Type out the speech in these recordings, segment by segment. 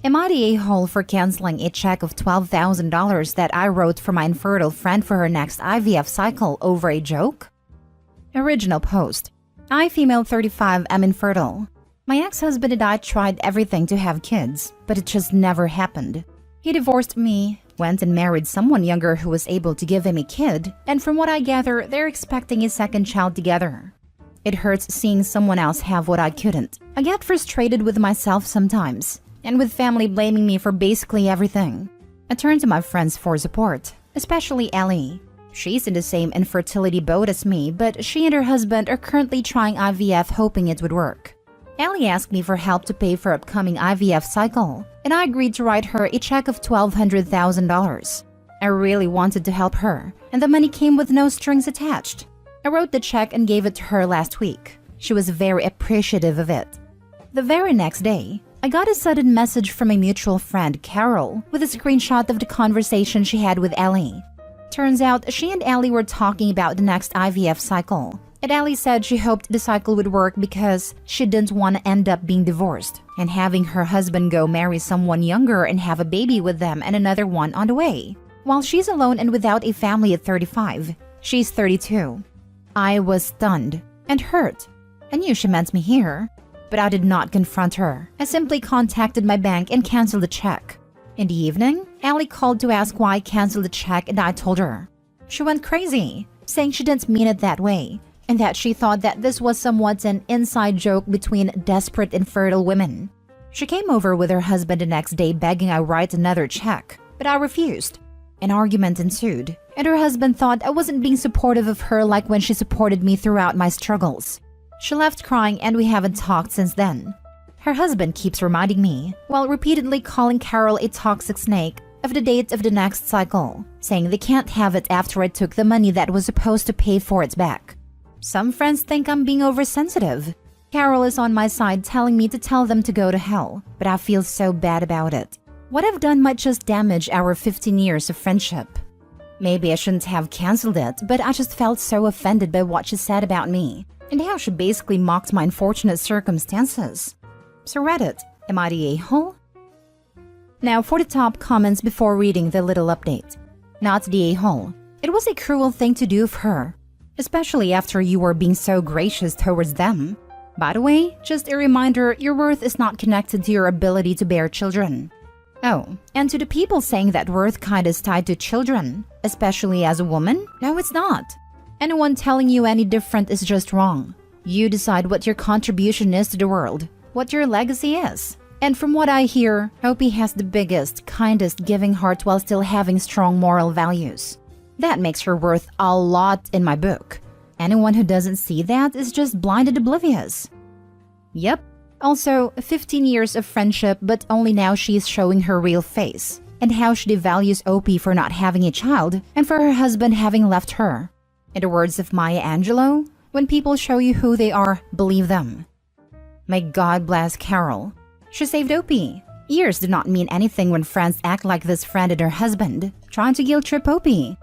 Am I the a-hole for canceling a check of $12,000 that I wrote for my infertile friend for her next IVF cycle over a joke? Original post. I, female 35, am infertile. My ex-husband and I tried everything to have kids, but it just never happened. He divorced me, went and married someone younger who was able to give him a kid, and from what I gather, they're expecting a second child together. It hurts seeing someone else have what I couldn't. I get frustrated with myself sometimes, and with family blaming me for basically everything. I turn to my friends for support, especially Ellie. She's in the same infertility boat as me, but she and her husband are currently trying IVF hoping it would work. Ellie asked me for help to pay for upcoming IVF cycle, and I agreed to write her a check of $1,200,000. I really wanted to help her, and the money came with no strings attached. I wrote the check and gave it to her last week. She was very appreciative of it. The very next day, I got a sudden message from a mutual friend, Carol, with a screenshot of the conversation she had with Ellie. Turns out she and Ellie were talking about the next IVF cycle. And Ellie said she hoped the cycle would work because she didn't want to end up being divorced and having her husband go marry someone younger and have a baby with them and another one on the way. While she's alone and without a family at 35, she's 32. I was stunned and hurt. I knew she meant me here, but I did not confront her. I simply contacted my bank and canceled the check. In the evening, Ellie called to ask why I canceled the check and I told her. She went crazy, saying she didn't mean it that way, and that she thought that this was somewhat an inside joke between desperate infertile women. She came over with her husband the next day begging I write another check, but I refused. An argument ensued, and her husband thought I wasn't being supportive of her like when she supported me throughout my struggles. She left crying and we haven't talked since then. Her husband keeps reminding me, while repeatedly calling Carol a toxic snake, of the date of the next cycle, saying they can't have it after I took the money that was supposed to pay for it back. Some friends think I'm being oversensitive. Carol is on my side telling me to tell them to go to hell, but I feel so bad about it. What I've done might just damage our 15 years of friendship. Maybe I shouldn't have canceled it, but I just felt so offended by what she said about me, and how she basically mocked my unfortunate circumstances. So Reddit, am I the a-hole? Now for the top comments before reading the little update. Not the a-hole. It was a cruel thing to do of her, especially after you were being so gracious towards them. By the way, just a reminder, your worth is not connected to your ability to bear children. Oh, and to the people saying that worth kind is tied to children, especially as a woman, no it's not. Anyone telling you any different is just wrong. You decide what your contribution is to the world, what your legacy is. And from what I hear, Opie has the biggest, kindest giving heart while still having strong moral values. That makes her worth a lot in my book. Anyone who doesn't see that is just blind and oblivious. Yep. Also, 15 years of friendship, but only now she is showing her real face, and how she devalues Opie for not having a child and for her husband having left her. In the words of Maya Angelou, when people show you who they are, believe them. May God bless Carol. She saved Opie. Years do not mean anything when friends act like this friend and her husband, trying to guilt trip Opie.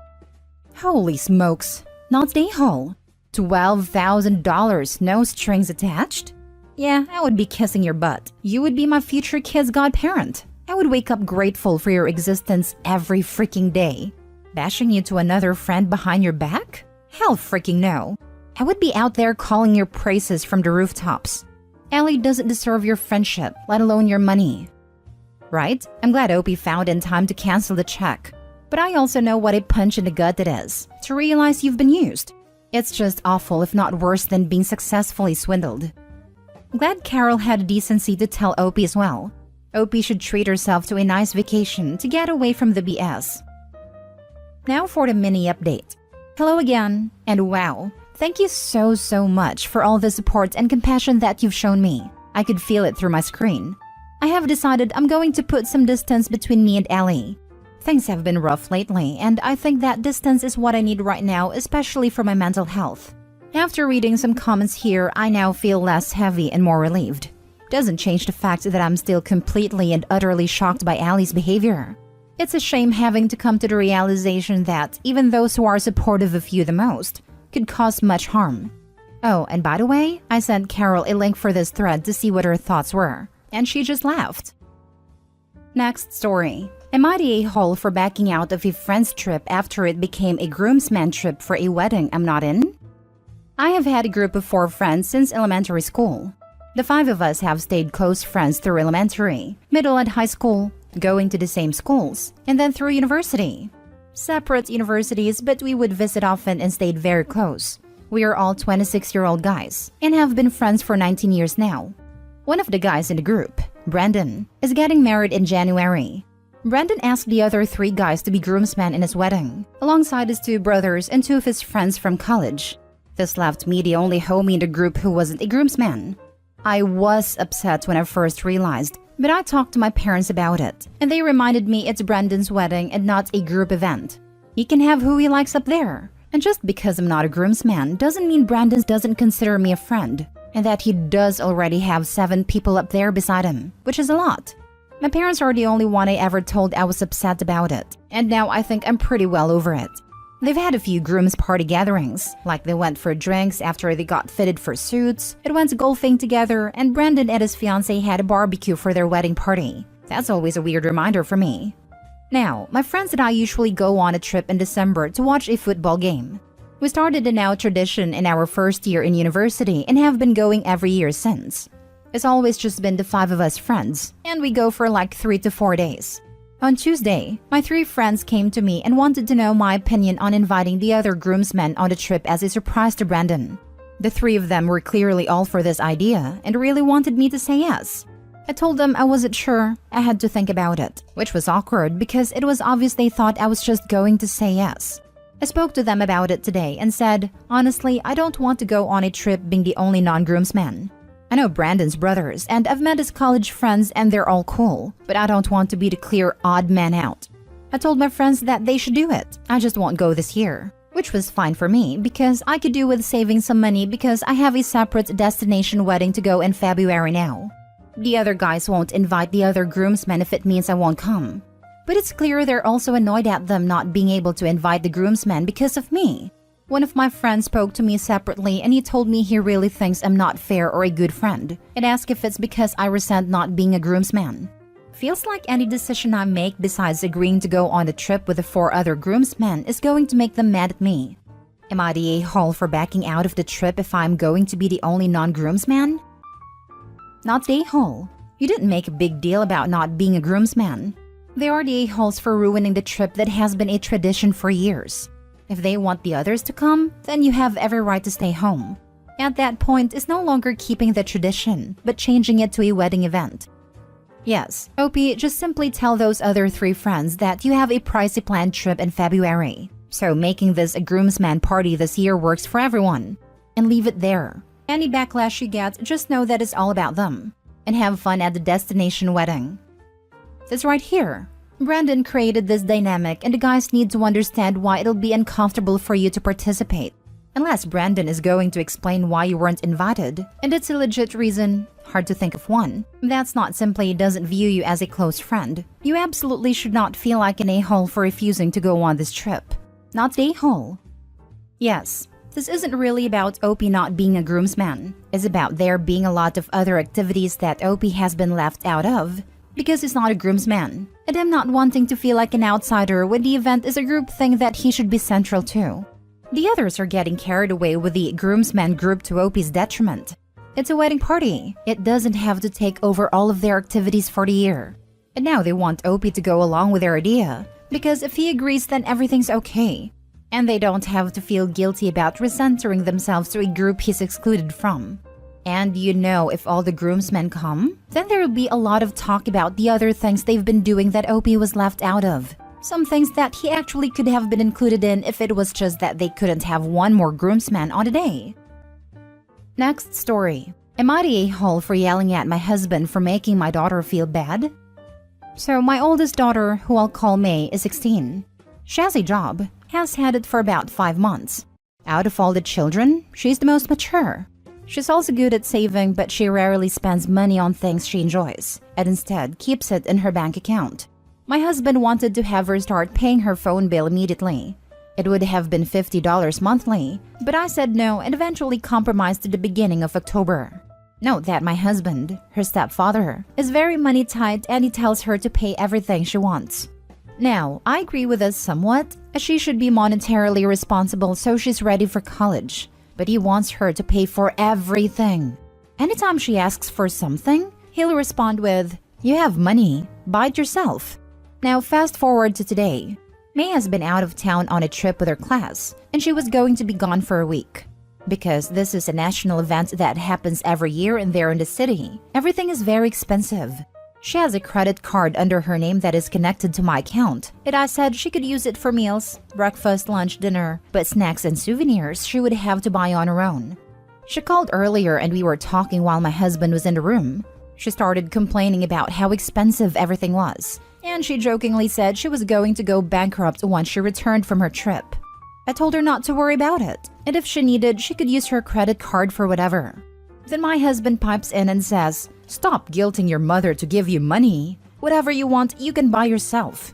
Holy smokes, not the a-hole. $12,000, no strings attached? Yeah, I would be kissing your butt. You would be my future kid's godparent. I would wake up grateful for your existence every freaking day. Bashing you to another friend behind your back? Hell freaking no. I would be out there calling your praises from the rooftops. Ellie doesn't deserve your friendship, let alone your money. Right? I'm glad Opie found in time to cancel the check. But I also know what a punch in the gut it is, to realize you've been used. It's just awful, if not worse than being successfully swindled. I'm glad Carol had the decency to tell Opie as well. Opie should treat herself to a nice vacation to get away from the BS. Now for the mini update. Hello again, and wow, thank you so much for all the support and compassion that you've shown me. I could feel it through my screen. I have decided I'm going to put some distance between me and Ellie. Things have been rough lately, and I think that distance is what I need right now, especially for my mental health. After reading some comments here, I now feel less heavy and more relieved. Doesn't change the fact that I'm still completely and utterly shocked by Allie's behavior. It's a shame having to come to the realization that even those who are supportive of you the most could cause much harm. Oh, and by the way, I sent Carol a link for this thread to see what her thoughts were, and she just laughed. Next story. Am I the a-hole for backing out of a friend's trip after it became a groomsman trip for a wedding I'm not in? I have had a group of 4 friends since elementary school. The 5 of us have stayed close friends through elementary, middle and high school, going to the same schools, and then through university. Separate universities, but we would visit often and stayed very close. We are all 26-year-old guys and have been friends for 19 years now. One of the guys in the group, Brandon, is getting married in January. Brandon asked the other 3 guys to be groomsmen in his wedding, alongside his 2 brothers and 2 of his friends from college. This left me the only homie in the group who wasn't a groomsman. I was upset when I first realized, but I talked to my parents about it, and they reminded me it's Brandon's wedding and not a group event. He can have who he likes up there. And just because I'm not a groomsman doesn't mean Brandon doesn't consider me a friend, and that he does already have 7 people up there beside him, which is a lot. My parents are the only one I ever told I was upset about it, and now I think I'm pretty well over it. They've had a few groom's party gatherings, like they went for drinks after they got fitted for suits, and went golfing together, and Brandon and his fiancée had a barbecue for their wedding party. That's always a weird reminder for me. Now, my friends and I usually go on a trip in December to watch a football game. We started a now tradition in our first year in university and have been going every year since. It's always just been the 5 of us friends, and we go for like 3 to 4 days. On Tuesday, my 3 friends came to me and wanted to know my opinion on inviting the other groomsmen on the trip as a surprise to Brandon. The 3 of them were clearly all for this idea and really wanted me to say yes. I told them I wasn't sure, I had to think about it, which was awkward because it was obvious they thought I was just going to say yes. I spoke to them about it today and said, honestly, I don't want to go on a trip being the only non-groomsman. I know Brandon's brothers and I've met his college friends and they're all cool, but I don't want to be the clear odd man out. I told my friends that they should do it, I just won't go this year, which was fine for me because I could do with saving some money because I have a separate destination wedding to go in February now. The other guys won't invite the other groomsmen if it means I won't come. But it's clear they're also annoyed at them not being able to invite the groomsmen because of me. One of my friends spoke to me separately and he told me he really thinks I'm not fair or a good friend and asked if it's because I resent not being a groomsman. Feels like any decision I make besides agreeing to go on the trip with the 4 other groomsmen is going to make them mad at me. Am I the a-hole for backing out of the trip if I'm going to be the only non-groomsman? Not the a-hole. You didn't make a big deal about not being a groomsman. They are the a-holes for ruining the trip that has been a tradition for years. If they want the others to come, then you have every right to stay home. At that point, it's no longer keeping the tradition, but changing it to a wedding event. Yes, OP, just simply tell those other 3 friends that you have a pricey planned trip in February. So making this a groomsman party this year works for everyone. And leave it there. Any backlash you get, just know that it's all about them. And have fun at the destination wedding. This right here. Brandon created this dynamic and the guys need to understand why it'll be uncomfortable for you to participate. Unless Brandon is going to explain why you weren't invited, and it's a legit reason, hard to think of one, that's not simply doesn't view you as a close friend. You absolutely should not feel like an a-hole for refusing to go on this trip. Not the a-hole. Yes. This isn't really about OP not being a groomsman. It's about there being a lot of other activities that OP has been left out of because he's not a groomsman, and him not wanting to feel like an outsider when the event is a group thing that he should be central to. The others are getting carried away with the groomsman group to OP's detriment. It's a wedding party. It doesn't have to take over all of their activities for the year. And now they want OP to go along with their idea, because if he agrees then everything's okay. And they don't have to feel guilty about recentering themselves to a group he's excluded from. And you know, if all the groomsmen come, then there will be a lot of talk about the other things they've been doing that OP was left out of. Some things that he actually could have been included in if it was just that they couldn't have one more groomsman on the day. Next story. Am I the a-hole for yelling at my husband for making my daughter feel bad? So my oldest daughter, who I'll call May, is 16. She has a job. Has had it for about 5 months. Out of all the children, she's the most mature. She's also good at saving, but she rarely spends money on things she enjoys, and instead keeps it in her bank account. My husband wanted to have her start paying her phone bill immediately. It would have been $50 monthly, but I said no and eventually compromised at the beginning of October. Note that my husband, her stepfather, is very money tight and he tells her to pay everything she wants. Now, I agree with this somewhat, as she should be monetarily responsible so she's ready for college. But he wants her to pay for everything. Anytime she asks for something, he'll respond with, "You have money, buy it yourself." Now fast forward to today. May has been out of town on a trip with her class, and she was going to be gone for a week. Because this is a national event that happens every year and there in the city, everything is very expensive. She has a credit card under her name that is connected to my account, and I said she could use it for meals, breakfast, lunch, dinner, but snacks and souvenirs she would have to buy on her own. She called earlier and we were talking while my husband was in the room. She started complaining about how expensive everything was, and she jokingly said she was going to go bankrupt once she returned from her trip. I told her not to worry about it, and if she needed, she could use her credit card for whatever. Then my husband pipes in and says, "Stop guilting your mother to give you money. Whatever you want, you can buy yourself."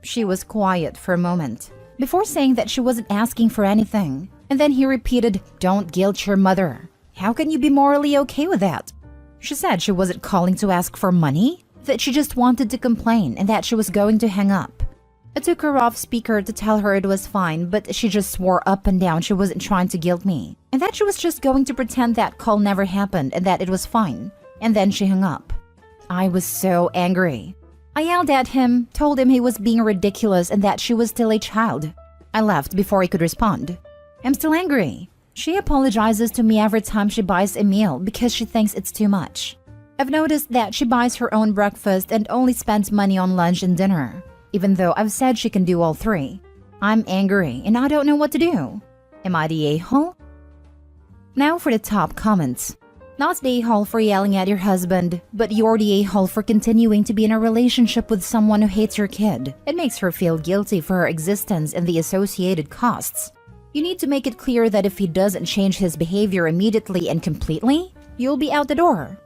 She was quiet for a moment, before saying that she wasn't asking for anything. And then he repeated, "Don't guilt your mother. How can you be morally okay with that?" She said she wasn't calling to ask for money, that she just wanted to complain and that she was going to hang up. I took her off speaker to tell her it was fine, but she just swore up and down she wasn't trying to guilt me, and that she was just going to pretend that call never happened and that it was fine. And then she hung up. I was so angry. I yelled at him, told him he was being ridiculous and that she was still a child. I left before he could respond. I'm still angry. She apologizes to me every time she buys a meal because she thinks it's too much. I've noticed that she buys her own breakfast and only spends money on lunch and dinner, even though I've said she can do all three. I'm angry and I don't know what to do. Am I the a-hole? Now for the top comments. Not the a-hole for yelling at your husband, but you're the a-hole for continuing to be in a relationship with someone who hates your kid. It makes her feel guilty for her existence and the associated costs. You need to make it clear that if he doesn't change his behavior immediately and completely, you'll be out the door.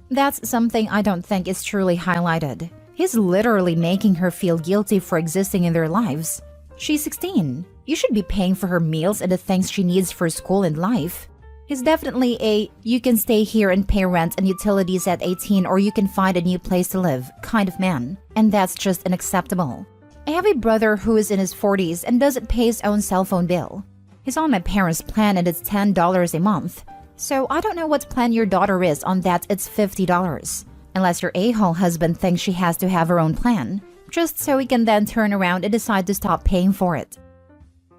That's something I don't think is truly highlighted. He's literally making her feel guilty for existing in their lives. She's 16. You should be paying for her meals and the things she needs for school and life. He's definitely a, you can stay here and pay rent and utilities at 18 or you can find a new place to live kind of man. And that's just unacceptable. I have a brother who is in his 40s and doesn't pay his own cell phone bill. He's on my parents' plan and it's $10 a month. So I don't know what plan your daughter is on that it's $50. Unless your a-hole husband thinks she has to have her own plan, just so he can then turn around and decide to stop paying for it.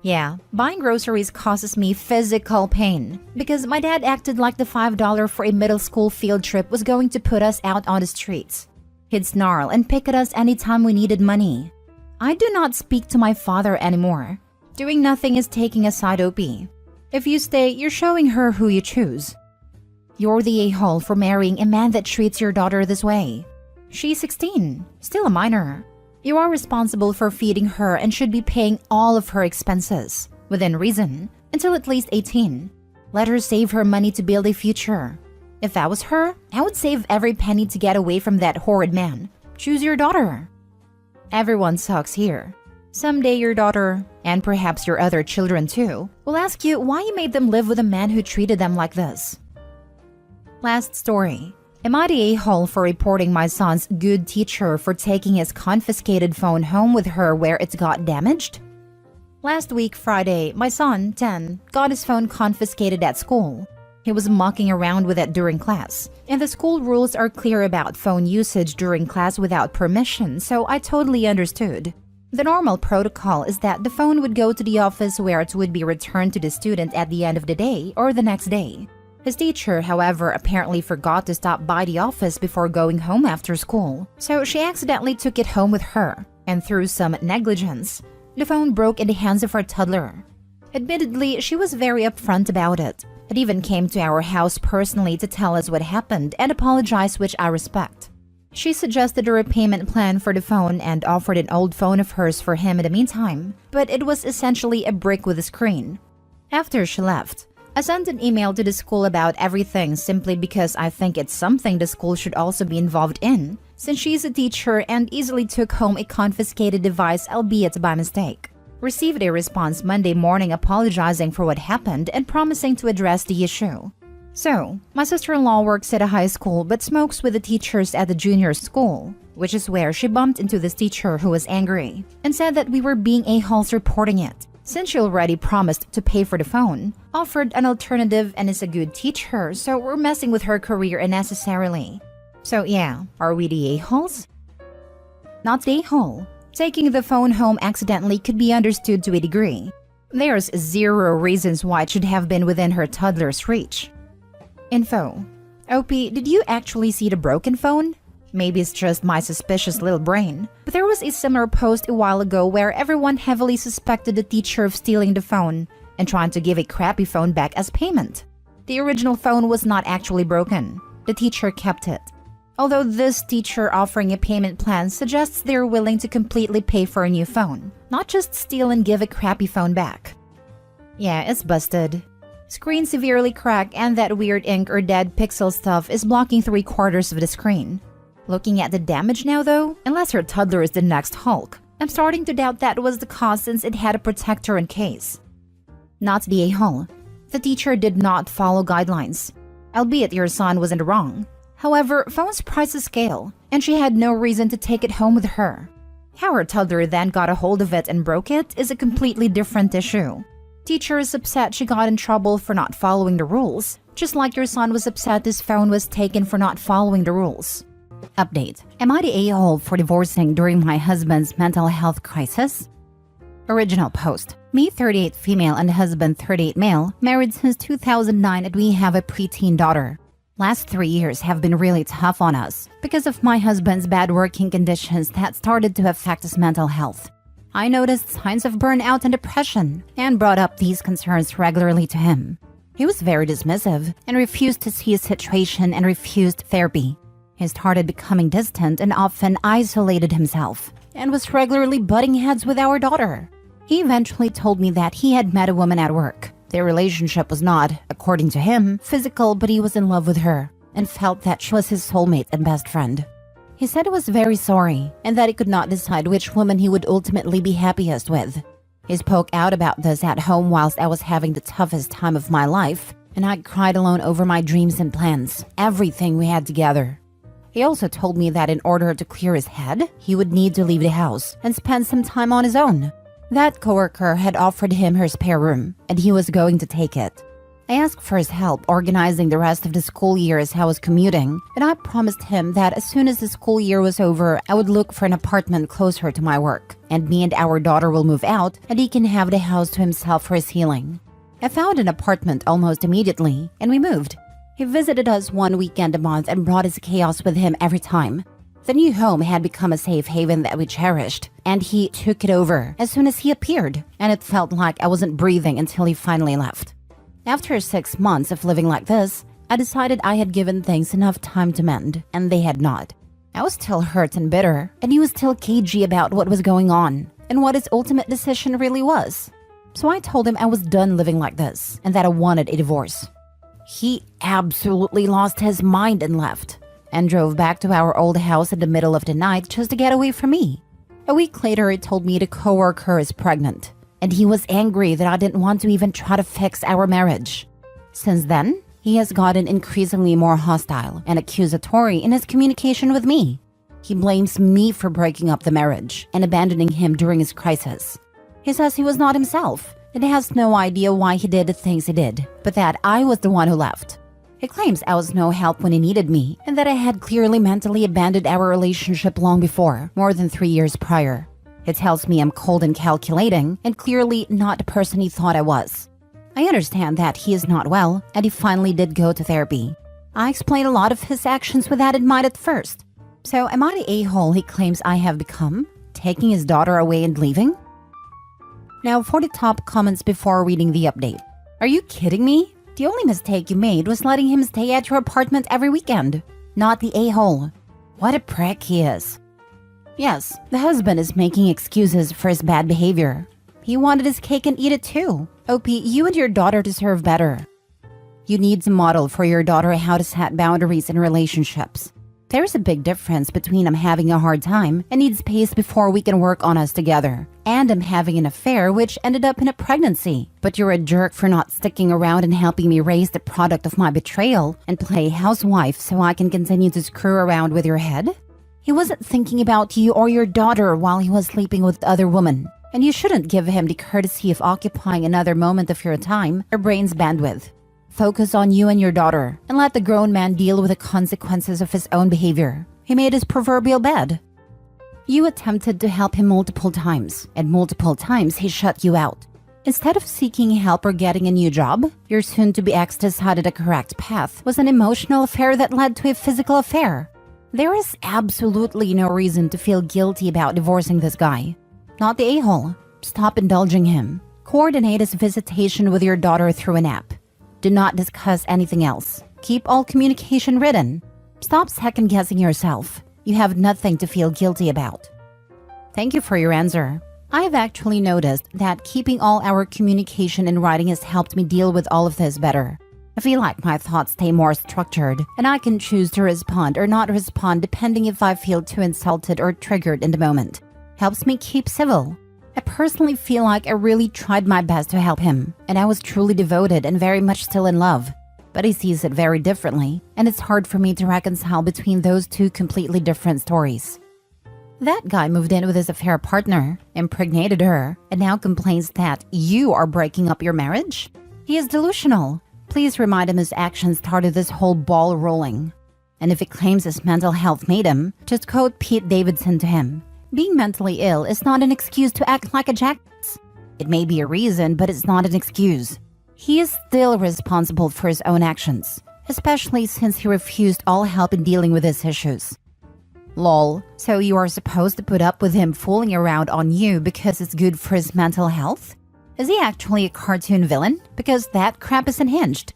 Yeah, buying groceries causes me physical pain because my dad acted like the $5 for a middle school field trip was going to put us out on the streets. He'd snarl and pick at us anytime we needed money. I do not speak to my father anymore. Doing nothing is taking a side OP. If you stay, you're showing her who you choose. You're the a-hole for marrying a man that treats your daughter this way. She's 16, still a minor. You are responsible for feeding her and should be paying all of her expenses, within reason, until at least 18. Let her save her money to build a future. If I was her, I would save every penny to get away from that horrid man. Choose your daughter. Everyone sucks here. Someday your daughter, and perhaps your other children too, will ask you why you made them live with a man who treated them like this. Last story. Am I the a-hole for reporting my son's good teacher for taking his confiscated phone home with her where it got damaged? Last week, Friday, my son, 10, got his phone confiscated at school. He was mucking around with it during class, and the school rules are clear about phone usage during class without permission, so I totally understood. The normal protocol is that the phone would go to the office where it would be returned to the student at the end of the day or the next day. His teacher, however, apparently forgot to stop by the office before going home after school, so she accidentally took it home with her, and through some negligence, the phone broke in the hands of our toddler. Admittedly, she was very upfront about it. It even came to our house personally to tell us what happened and apologize, which I respect. She suggested a repayment plan for the phone and offered an old phone of hers for him in the meantime, but it was essentially a brick with a screen. After she left, I sent an email to the school about everything simply because I think it's something the school should also be involved in, since she's a teacher and easily took home a confiscated device, albeit by mistake. Received a response Monday morning apologizing for what happened and promising to address the issue. So, my sister-in-law works at a high school but smokes with the teachers at the junior school, which is where she bumped into this teacher who was angry and said that we were being a-holes reporting it, since she already promised to pay for the phone, offered an alternative and is a good teacher, so we're messing with her career unnecessarily. So yeah, are we the a-holes? Not the a-hole. Taking the phone home accidentally could be understood to a degree. There's zero reasons why it should have been within her toddler's reach. Info. OP, did you actually see the broken phone? Maybe it's just my suspicious little brain, but there was a similar post a while ago where everyone heavily suspected the teacher of stealing the phone and trying to give a crappy phone back as payment. The original phone was not actually broken. The teacher kept it. Although this teacher offering a payment plan suggests they're willing to completely pay for a new phone, not just steal and give a crappy phone back. Yeah, it's busted. Screen severely cracked and that weird ink or dead pixel stuff is blocking 3/4 of the screen. Looking at the damage now though, unless her toddler is the next Hulk, I'm starting to doubt that was the cause since it had a protector in case. Not the a-hole. The teacher did not follow guidelines, albeit your son wasn't wrong. However, phones prices scale, and she had no reason to take it home with her. How her toddler then got a hold of it and broke it is a completely different issue. Teacher is upset she got in trouble for not following the rules, just like your son was upset his phone was taken for not following the rules. Update. Am I the a-hole for divorcing during my husband's mental health crisis? Original post. Me, 38 female and husband, 38 male, married since 2009 and we have a preteen daughter. Last 3 years have been really tough on us because of my husband's bad working conditions that started to affect his mental health. I noticed signs of burnout and depression and brought up these concerns regularly to him. He was very dismissive and refused to see his situation and refused therapy. He started becoming distant and often isolated himself and was regularly butting heads with our daughter. He eventually told me that he had met a woman at work. Their relationship was not, according to him, physical, but he was in love with her and felt that she was his soulmate and best friend. He said he was very sorry and that he could not decide which woman he would ultimately be happiest with. He spoke out about this at home whilst I was having the toughest time of my life, and I cried alone over my dreams and plans, everything we had together. He also told me that in order to clear his head, he would need to leave the house and spend some time on his own. That coworker had offered him her spare room, and he was going to take it. I asked for his help organizing the rest of the school year as I was commuting, and I promised him that as soon as the school year was over, I would look for an apartment closer to my work, and me and our daughter will move out, and he can have the house to himself for his healing. I found an apartment almost immediately, and we moved. He visited us one weekend a month and brought his chaos with him every time. The new home had become a safe haven that we cherished, and he took it over as soon as he appeared, and it felt like I wasn't breathing until he finally left. After 6 months of living like this, I decided I had given things enough time to mend, and they had not. I was still hurt and bitter, and he was still cagey about what was going on and what his ultimate decision really was. So I told him I was done living like this and that I wanted a divorce. He absolutely lost his mind and left, and drove back to our old house in the middle of the night just to get away from me. A week later, he told me the coworker is pregnant, and he was angry that I didn't want to even try to fix our marriage. Since then, he has gotten increasingly more hostile and accusatory in his communication with me. He blames me for breaking up the marriage and abandoning him during his crisis. He says he was not himself and has no idea why he did the things he did, but that I was the one who left. He claims I was no help when he needed me and that I had clearly mentally abandoned our relationship long before, more than 3 years prior. He tells me I'm cold and calculating and clearly not the person he thought I was. I understand that he is not well and he finally did go to therapy. I explained a lot of his actions with that in mind at first. So am I the a-hole he claims I have become, taking his daughter away and leaving? Now for the top comments before reading the update. Are you kidding me? The only mistake you made was letting him stay at your apartment every weekend, not the a-hole. What a prick he is. Yes, the husband is making excuses for his bad behavior. He wanted his cake and eat it too. OP, you and your daughter deserve better. You need to model for your daughter how to set boundaries in relationships. There's a big difference between I'm having a hard time and need space before we can work on us together, and I'm having an affair which ended up in a pregnancy. But you're a jerk for not sticking around and helping me raise the product of my betrayal and play housewife so I can continue to screw around with your head? He wasn't thinking about you or your daughter while he was sleeping with other women, and you shouldn't give him the courtesy of occupying another moment of your time or brain's bandwidth. Focus on you and your daughter, and let the grown man deal with the consequences of his own behavior. He made his proverbial bed. You attempted to help him multiple times, and multiple times he shut you out. Instead of seeking help or getting a new job, your soon-to-be ex decided the correct path was an emotional affair that led to a physical affair. There is absolutely no reason to feel guilty about divorcing this guy. Not the a-hole. Stop indulging him. Coordinate his visitation with your daughter through an app. Do not discuss anything else. Keep all communication written. Stop second-guessing yourself. You have nothing to feel guilty about. Thank you for your answer. I've actually noticed that keeping all our communication in writing has helped me deal with all of this better. I feel like my thoughts stay more structured, and I can choose to respond or not respond depending if I feel too insulted or triggered in the moment. Helps me keep civil. I personally feel like I really tried my best to help him, and I was truly devoted and very much still in love. But he sees it very differently, and it's hard for me to reconcile between those two completely different stories. That guy moved in with his affair partner, impregnated her, and now complains that you are breaking up your marriage? He is delusional. Please remind him his actions started this whole ball rolling. And if he claims his mental health made him, just quote Pete Davidson to him. Being mentally ill is not an excuse to act like a jackass. It may be a reason, but it's not an excuse. He is still responsible for his own actions, especially since he refused all help in dealing with his issues. Lol, so you are supposed to put up with him fooling around on you because it's good for his mental health? Is he actually a cartoon villain? Because that crap is unhinged.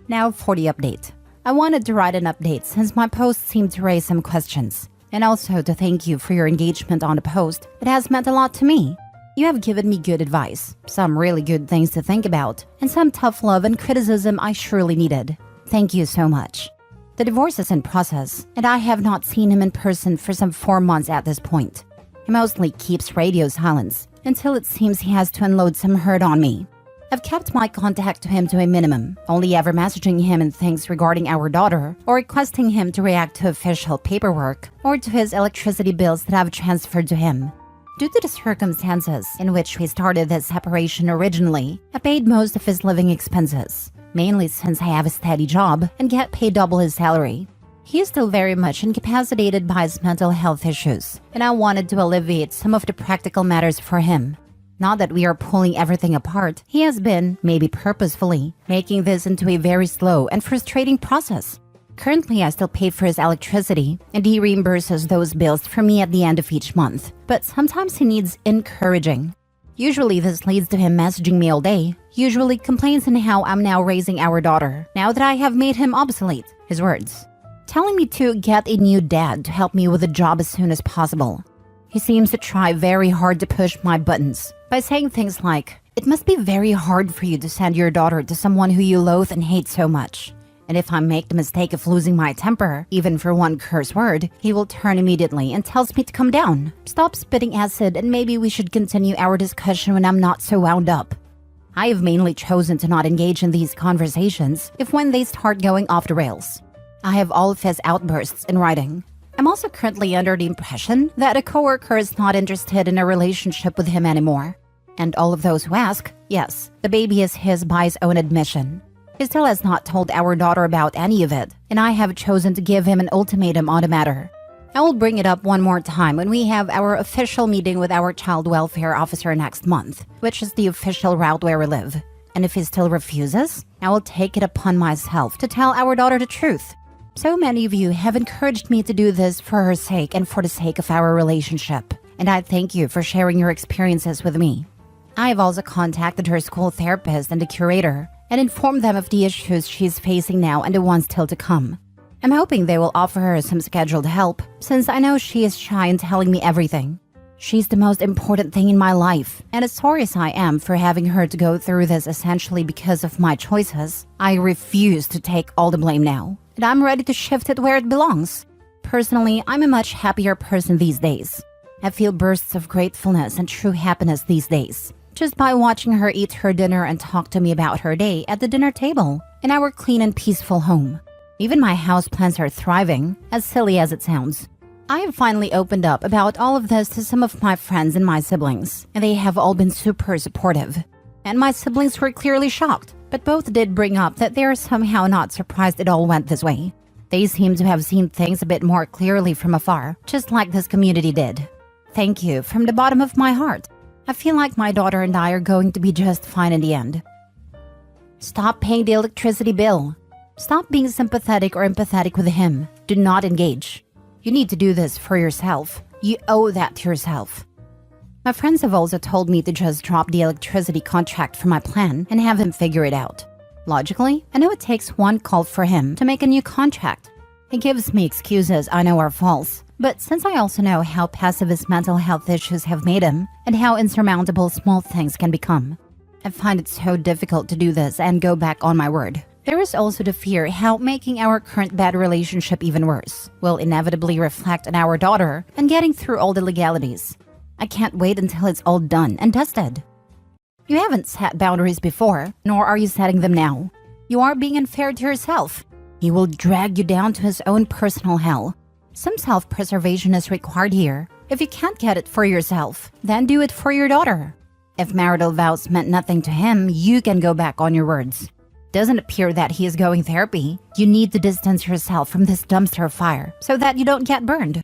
Now for the update. I wanted to write an update since my post seemed to raise some questions. And also to thank you for your engagement on the post. It has meant a lot to me. You have given me good advice, some really good things to think about, and some tough love and criticism I surely needed. Thank you so much. The divorce is in process, and I have not seen him in person for some 4 months at this point. He mostly keeps radio silence, until it seems he has to unload some hurt on me. I've kept my contact to him to a minimum, only ever messaging him in things regarding our daughter, or requesting him to react to official paperwork, or to his electricity bills that I've transferred to him. Due to the circumstances in which we started this separation originally, I paid most of his living expenses, mainly since I have a steady job and get paid double his salary. He is still very much incapacitated by his mental health issues, and I wanted to alleviate some of the practical matters for him. Not that we are pulling everything apart, he has been, maybe purposefully, making this into a very slow and frustrating process. Currently, I still pay for his electricity, and he reimburses those bills for me at the end of each month. But sometimes he needs encouraging. Usually this leads to him messaging me all day, usually complains on how I'm now raising our daughter, now that I have made him obsolete, his words. Telling me to get a new dad to help me with a job as soon as possible. He seems to try very hard to push my buttons by saying things like, "It must be very hard for you to send your daughter to someone who you loathe and hate so much." And if I make the mistake of losing my temper, even for one curse word, he will turn immediately and tells me to calm down, stop spitting acid, and maybe we should continue our discussion when I'm not so wound up. I have mainly chosen to not engage in these conversations if when they start going off the rails. I have all of his outbursts in writing. I'm also currently under the impression that a coworker is not interested in a relationship with him anymore. And all of those who ask, yes, the baby is his by his own admission. He still has not told our daughter about any of it, and I have chosen to give him an ultimatum on the matter. I will bring it up one more time when we have our official meeting with our child welfare officer next month, which is the official route where we live. And if he still refuses, I will take it upon myself to tell our daughter the truth. So many of you have encouraged me to do this for her sake and for the sake of our relationship, and I thank you for sharing your experiences with me. I have also contacted her school therapist and the curator and informed them of the issues she's facing now and the ones still to come. I'm hoping they will offer her some scheduled help, since I know she is shy in telling me everything. She's the most important thing in my life, and as sorry as I am for having her to go through this essentially because of my choices, I refuse to take all the blame now. and I'm ready to shift it where it belongs. Personally, I'm a much happier person these days. I feel bursts of gratefulness and true happiness these days, just by watching her eat her dinner and talk to me about her day at the dinner table in our clean and peaceful home. Even my houseplants are thriving, as silly as it sounds. I have finally opened up about all of this to some of my friends and my siblings, and they have all been super supportive. And my siblings were clearly shocked, but both did bring up that they are somehow not surprised it all went this way. They seem to have seen things a bit more clearly from afar, just like this community did. Thank you from the bottom of my heart. I feel like my daughter and I are going to be just fine in the end. Stop paying the electricity bill. Stop being sympathetic or empathetic with him. Do not engage. You need to do this for yourself. You owe that to yourself. My friends have also told me to just drop the electricity contract for my plan and have him figure it out. Logically, I know it takes one call for him to make a new contract. He gives me excuses I know are false, but since I also know how passive his mental health issues have made him and how insurmountable small things can become, I find it so difficult to do this and go back on my word. There is also the fear how making our current bad relationship even worse will inevitably reflect on our daughter and getting through all the legalities. I can't wait until it's all done and dusted. You haven't set boundaries before, nor are you setting them now. You are being unfair to yourself. He will drag you down to his own personal hell. Some self-preservation is required here. If you can't get it for yourself, then do it for your daughter. If marital vows meant nothing to him, you can go back on your words. Doesn't appear that he is going therapy. You need to distance yourself from this dumpster fire so that you don't get burned.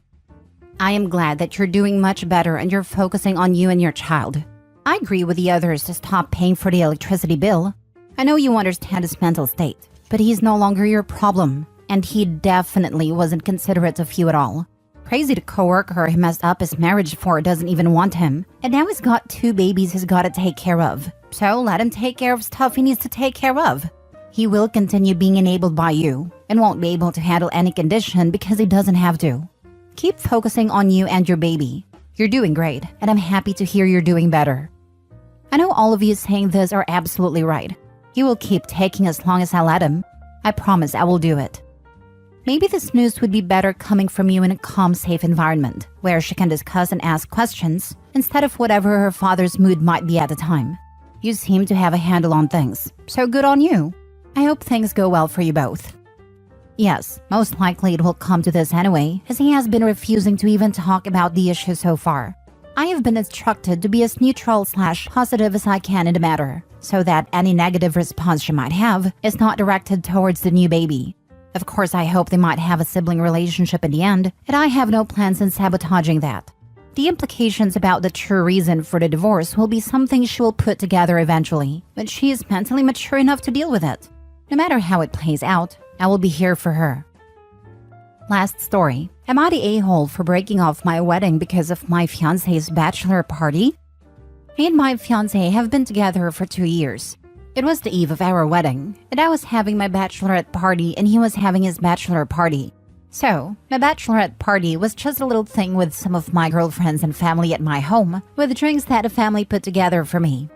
I am glad that you're doing much better and you're focusing on you and your child. I agree with the others to stop paying for the electricity bill. I know you understand his mental state, but he's no longer your problem, and he definitely wasn't considerate of you at all. Crazy the coworker he messed up his marriage for doesn't even want him, and now he's got 2 babies he's got to take care of. So let him take care of stuff he needs to take care of. He will continue being enabled by you and won't be able to handle any condition because he doesn't have to. Keep focusing on you and your baby. You're doing great, and I'm happy to hear you're doing better. I know all of you saying this are absolutely right. He will keep taking as long as I let him. I promise I will do it. Maybe this news would be better coming from you in a calm, safe environment, where she can discuss and ask questions, instead of whatever her father's mood might be at the time. You seem to have a handle on things, so good on you. I hope things go well for you both. Yes, most likely it will come to this anyway, as he has been refusing to even talk about the issue so far. I have been instructed to be as neutral/positive as I can in the matter, so that any negative response she might have is not directed towards the new baby. Of course, I hope they might have a sibling relationship in the end, and I have no plans in sabotaging that. The implications about the true reason for the divorce will be something she will put together eventually, but she is mentally mature enough to deal with it. No matter how it plays out, I will be here for her. Last story. Am I the a-hole for breaking off my wedding because of my fiancé's bachelor party? Me and my fiancé have been together for 2 years. It was the eve of our wedding, and I was having my bachelorette party and he was having his bachelor party. So, my bachelorette party was just a little thing with some of my girlfriends and family at my home, with drinks that the family put together for me.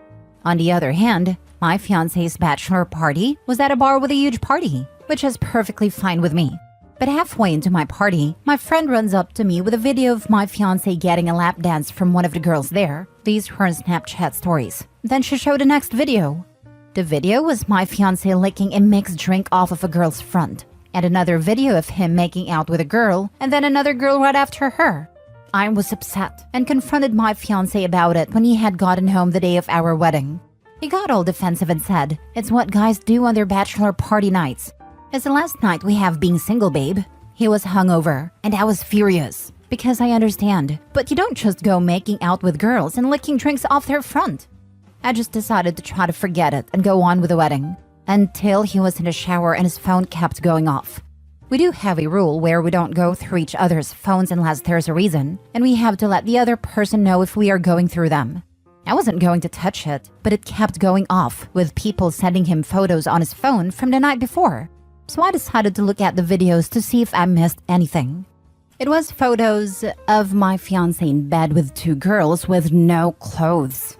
On the other hand, my fiancé's bachelor party was at a bar with a huge party, which is perfectly fine with me. But halfway into my party, my friend runs up to me with a video of my fiancé getting a lap dance from one of the girls there. These were Snapchat stories. Then she showed the next video. The video was my fiancé licking a mixed drink off of a girl's front, and another video of him making out with a girl, and then another girl right after her. I was upset and confronted my fiancé about it when he had gotten home the day of our wedding. He got all defensive and said, "It's what guys do on their bachelor party nights. It's the last night we have being single, babe." He was hungover, and I was furious, because I understand, but you don't just go making out with girls and licking drinks off their front. I just decided to try to forget it and go on with the wedding, until he was in the shower and his phone kept going off. We do have a rule where we don't go through each other's phones unless there's a reason, and we have to let the other person know if we are going through them. I wasn't going to touch it, but it kept going off, with people sending him photos on his phone from the night before. So I decided to look at the videos to see if I missed anything. It was photos of my fiancé in bed with 2 girls with no clothes.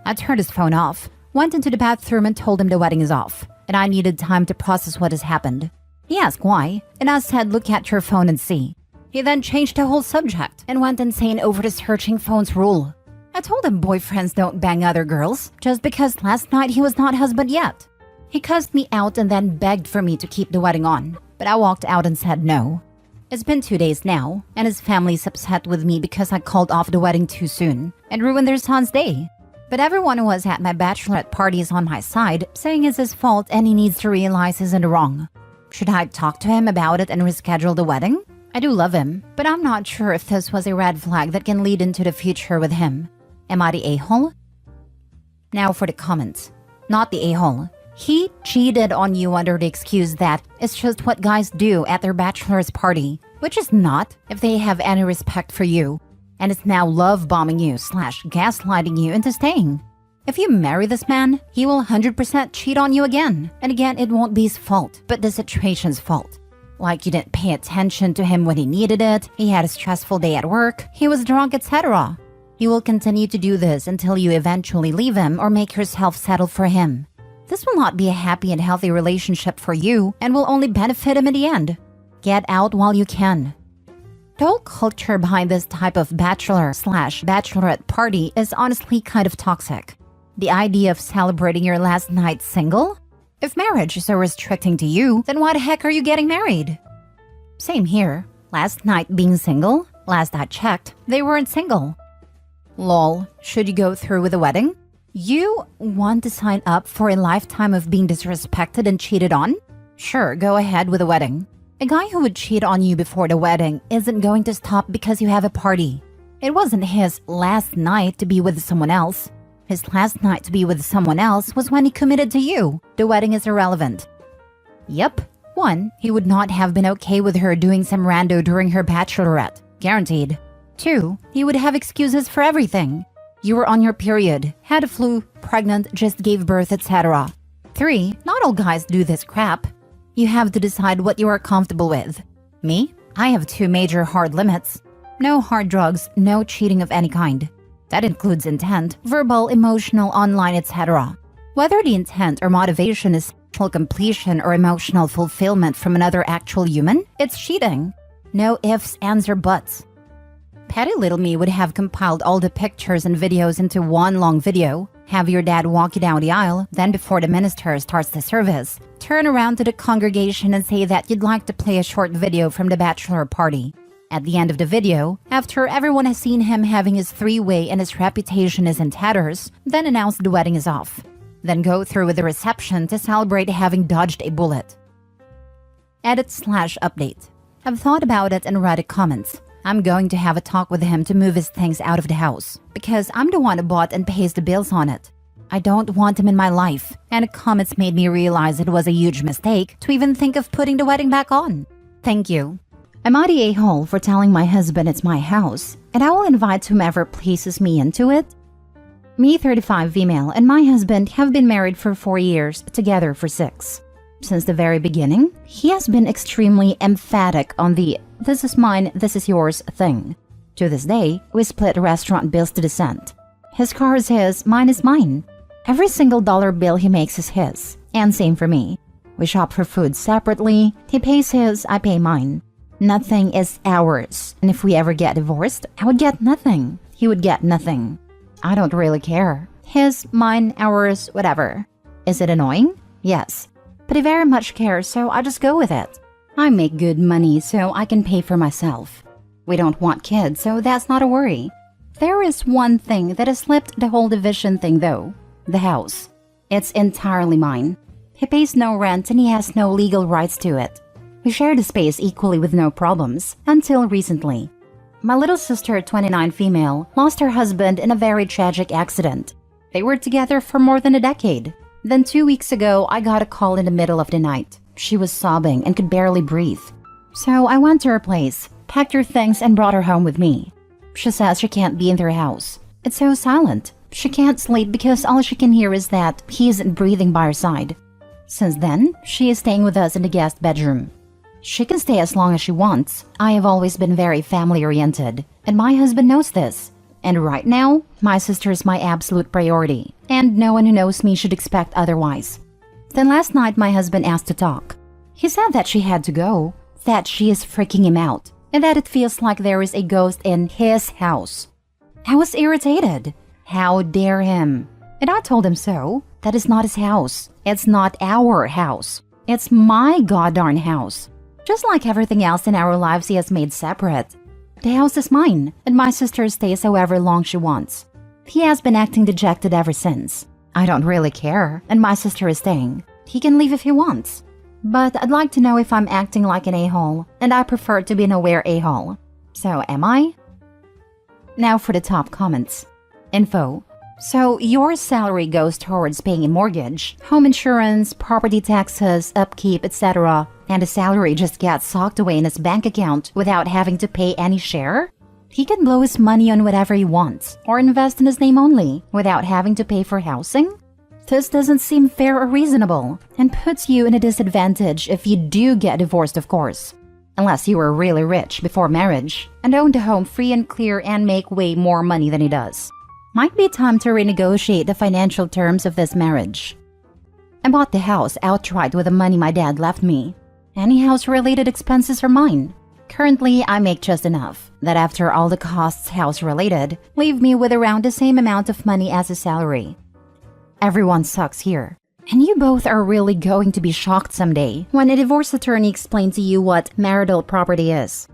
I turned his phone off, went into the bathroom and told him the wedding is off, and I needed time to process what has happened. He asked why, and I said look at your phone and see. He then changed the whole subject and went insane over the searching phones rule. I told him boyfriends don't bang other girls just because last night he was not husband yet. He cussed me out and then begged for me to keep the wedding on, but I walked out and said no. It's been 2 days now, and his family's upset with me because I called off the wedding too soon and ruined their son's day. But everyone who was at my bachelorette party is on my side, saying it's his fault and he needs to realize he's in the wrong. Should I talk to him about it and reschedule the wedding? I do love him, but I'm not sure if this was a red flag that can lead into the future with him. Am I the a-hole? Now for the comments. Not the a-hole. He cheated on you under the excuse that it's just what guys do at their bachelor's party, which is not if they have any respect for you. And it's now love bombing you / gaslighting you into staying. If you marry this man, he will 100% cheat on you again. And again, it won't be his fault, but the situation's fault. Like you didn't pay attention to him when he needed it, he had a stressful day at work, he was drunk, etc. You will continue to do this until you eventually leave him or make yourself settle for him. This will not be a happy and healthy relationship for you and will only benefit him in the end. Get out while you can. The whole culture behind this type of bachelor / bachelorette party is honestly kind of toxic. The idea of celebrating your last night single? If marriage is so restricting to you, then why the heck are you getting married? Same here. Last night being single? Last I checked, they weren't single. Lol, should you go through with the wedding? You want to sign up for a lifetime of being disrespected and cheated on? Sure, go ahead with the wedding. A guy who would cheat on you before the wedding isn't going to stop because you have a party. It wasn't his last night to be with someone else. His last night to be with someone else was when he committed to you. The wedding is irrelevant. Yep. 1, he would not have been okay with her doing some rando during her bachelorette. Guaranteed. 2, he would have excuses for everything. You were on your period, had a flu, pregnant, just gave birth, etc. 3, not all guys do this crap. You have to decide what you are comfortable with. Me? I have 2 major hard limits. No hard drugs, no cheating of any kind. That includes intent, verbal, emotional, online, etc. Whether the intent or motivation is sexual completion or emotional fulfillment from another actual human, it's cheating. No ifs, ands, or buts. Petty little me would have compiled all the pictures and videos into one long video, have your dad walk you down the aisle, then before the minister starts the service, turn around to the congregation and say that you'd like to play a short video from the bachelor party. At the end of the video, after everyone has seen him having his 3-way and his reputation is in tatters, then announce the wedding is off. Then go through with the reception to celebrate having dodged a bullet. Edit / update. I've thought about it and read the comments. I'm going to have a talk with him to move his things out of the house, because I'm the one who bought and pays the bills on it. I don't want him in my life, and the comments made me realize it was a huge mistake to even think of putting the wedding back on. Thank you. Am I the a-hole for telling my husband it's my house, and I will invite whomever places me into it? Me, 35 female, and my husband have been married for 4 years, together for 6. Since the very beginning, he has been extremely emphatic on the "this is mine, this is yours" thing. To this day, we split restaurant bills to the cent. His car is his, mine is mine. Every single dollar bill he makes is his, and same for me. We shop for food separately, he pays his, I pay mine. Nothing is ours, and if we ever get divorced, I would get nothing. He would get nothing. I don't really care. His, mine, ours, whatever. Is it annoying? Yes. But he very much cares, so I just go with it. I make good money, so I can pay for myself. We don't want kids, so that's not a worry. There is one thing that has slipped the whole division thing though. The house. It's entirely mine. He pays no rent and he has no legal rights to it. We share the space equally with no problems, until recently. My little sister, 29 female, lost her husband in a very tragic accident. They were together for more than a decade. Then 2 weeks ago, I got a call in the middle of the night. She was sobbing and could barely breathe. So I went to her place, packed her things and brought her home with me. She says she can't be in their house. It's so silent. She can't sleep because all she can hear is that he isn't breathing by her side. Since then, she is staying with us in the guest bedroom. She can stay as long as she wants. I have always been very family-oriented, and my husband knows this. And right now, my sister is my absolute priority, and no one who knows me should expect otherwise. Then last night, my husband asked to talk. He said that she had to go, that she is freaking him out, and that it feels like there is a ghost in his house. I was irritated. How dare him? And I told him so. That is not his house. It's not our house. It's my goddamn house. Just like everything else in our lives he has made separate. The house is mine, and my sister stays however long she wants. He has been acting dejected ever since. I don't really care, and my sister is staying. He can leave if he wants. But I'd like to know if I'm acting like an a-hole, and I prefer to be an aware a-hole. So am I? Now for the top comments. Info. So your salary goes towards paying a mortgage, home insurance, property taxes, upkeep, etc. And the salary just gets socked away in his bank account without having to pay any share? He can blow his money on whatever he wants, or invest in his name only, without having to pay for housing? This doesn't seem fair or reasonable, and puts you in a disadvantage if you do get divorced, of course. Unless you were really rich before marriage, and owned a home free and clear and make way more money than he does. Might be time to renegotiate the financial terms of this marriage. I bought the house outright with the money my dad left me. Any house-related expenses are mine. Currently, I make just enough that after all the costs house-related, leave me with around the same amount of money as a salary. Everyone sucks here. And you both are really going to be shocked someday when a divorce attorney explains to you what marital property is.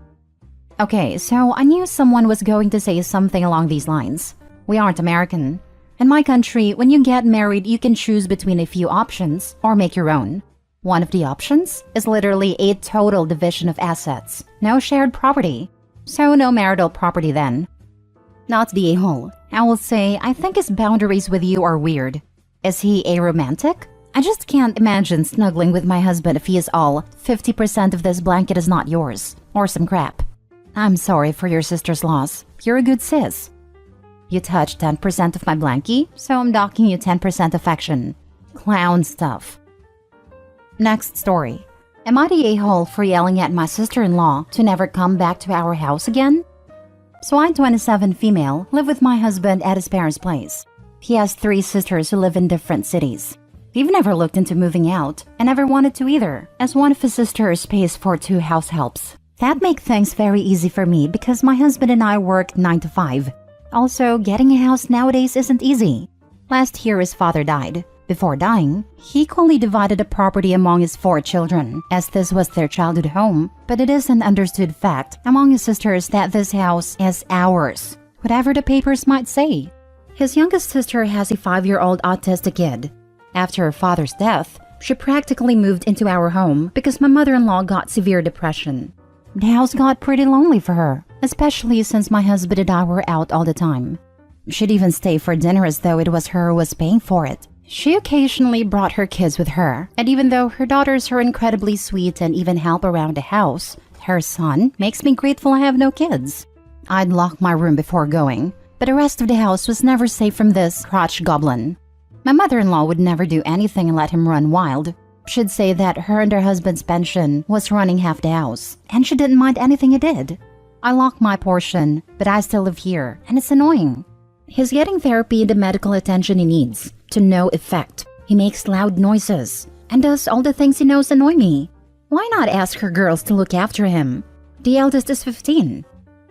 Okay, so I knew someone was going to say something along these lines. We aren't American. In my country, when you get married, you can choose between a few options or make your own. One of the options is literally a total division of assets. No shared property. So no marital property then. Not the a-hole. I will say, I think his boundaries with you are weird. Is he a romantic? I just can't imagine snuggling with my husband if he is all 50% of this blanket is not yours. Or some crap. I'm sorry for your sister's loss. You're a good sis. You touched 10% of my blankie, so I'm docking you 10% affection. Clown stuff. Next story. Am I the a-hole for yelling at my sister-in-law to never come back to our house again? So I'm 27 female, live with my husband at his parents' place. He has 3 sisters who live in different cities. We've never looked into moving out, and never wanted to either, as one of his sisters pays for 2 house helps. That makes things very easy for me because my husband and I work 9 to 5. Also, getting a house nowadays isn't easy. Last year his father died. Before dying, he equally divided the property among his 4 children, as this was their childhood home, but it is an understood fact among his sisters that this house is ours, whatever the papers might say. His youngest sister has a 5-year-old autistic kid. After her father's death, she practically moved into our home because my mother-in-law got severe depression. The house got pretty lonely for her, especially since my husband and I were out all the time. She'd even stay for dinner as though it was her who was paying for it. She occasionally brought her kids with her, and even though her daughters are incredibly sweet and even help around the house, her son makes me grateful I have no kids. I'd lock my room before going, but the rest of the house was never safe from this crotch goblin. My mother-in-law would never do anything and let him run wild. She'd say that her and her husband's pension was running half the house, and she didn't mind anything he did. I lock my portion, but I still live here, and it's annoying. He's getting therapy and the medical attention he needs, to no effect. He makes loud noises, and does all the things he knows annoy me. Why not ask her girls to look after him? The eldest is 15.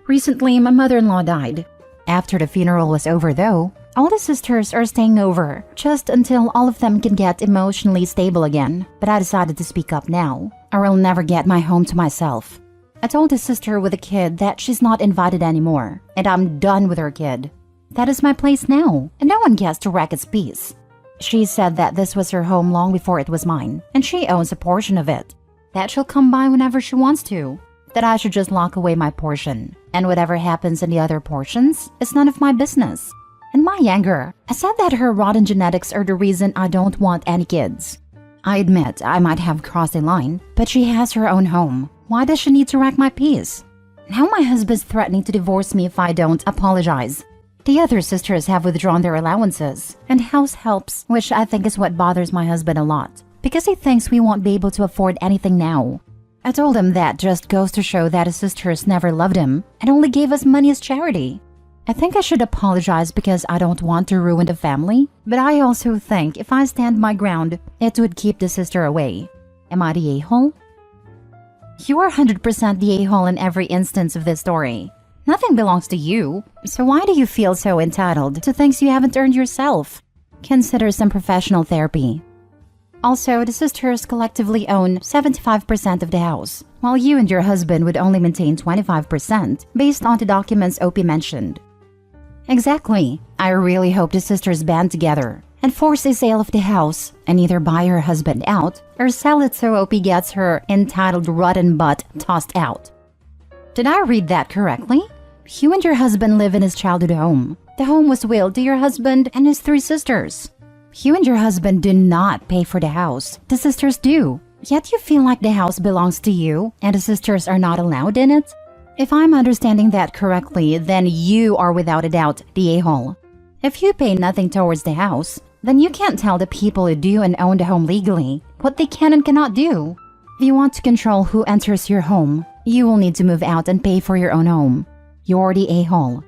Recently, my mother-in-law died. After the funeral was over though, all the sisters are staying over, just until all of them can get emotionally stable again. But I decided to speak up now, or I'll never get my home to myself. I told his sister with a kid that she's not invited anymore, and I'm done with her kid. That is my place now, and no one gets to wreck its peace. She said that this was her home long before it was mine, and she owns a portion of it. That she'll come by whenever she wants to. That I should just lock away my portion, and whatever happens in the other portions is none of my business. In my anger, I said that her rotten genetics are the reason I don't want any kids. I admit I might have crossed a line, but she has her own home. Why does she need to wreck my peace? Now my husband's threatening to divorce me if I don't apologize. The other sisters have withdrawn their allowances and house helps, which I think is what bothers my husband a lot, because he thinks we won't be able to afford anything now. I told him that just goes to show that his sisters never loved him and only gave us money as charity. I think I should apologize because I don't want to ruin the family, but I also think if I stand my ground, it would keep the sister away. Am I the a-hole? You are 100% the a-hole in every instance of this story. Nothing belongs to you, so why do you feel so entitled to things you haven't earned yourself? Consider some professional therapy. Also, the sisters collectively own 75% of the house, while you and your husband would only maintain 25% based on the documents OP mentioned. Exactly. I really hope the sisters band together and force a sale of the house and either buy her husband out or sell it so OP gets her entitled rotten butt tossed out. Did I read that correctly? You and your husband live in his childhood home. The home was willed to your husband and his 3 sisters. You and your husband do not pay for the house. The sisters do. Yet you feel like the house belongs to you and the sisters are not allowed in it? If I'm understanding that correctly, then you are without a doubt the a-hole. If you pay nothing towards the house, then you can't tell the people who do and own the home legally what they can and cannot do. If you want to control who enters your home, you will need to move out and pay for your own home. You're the a-hole.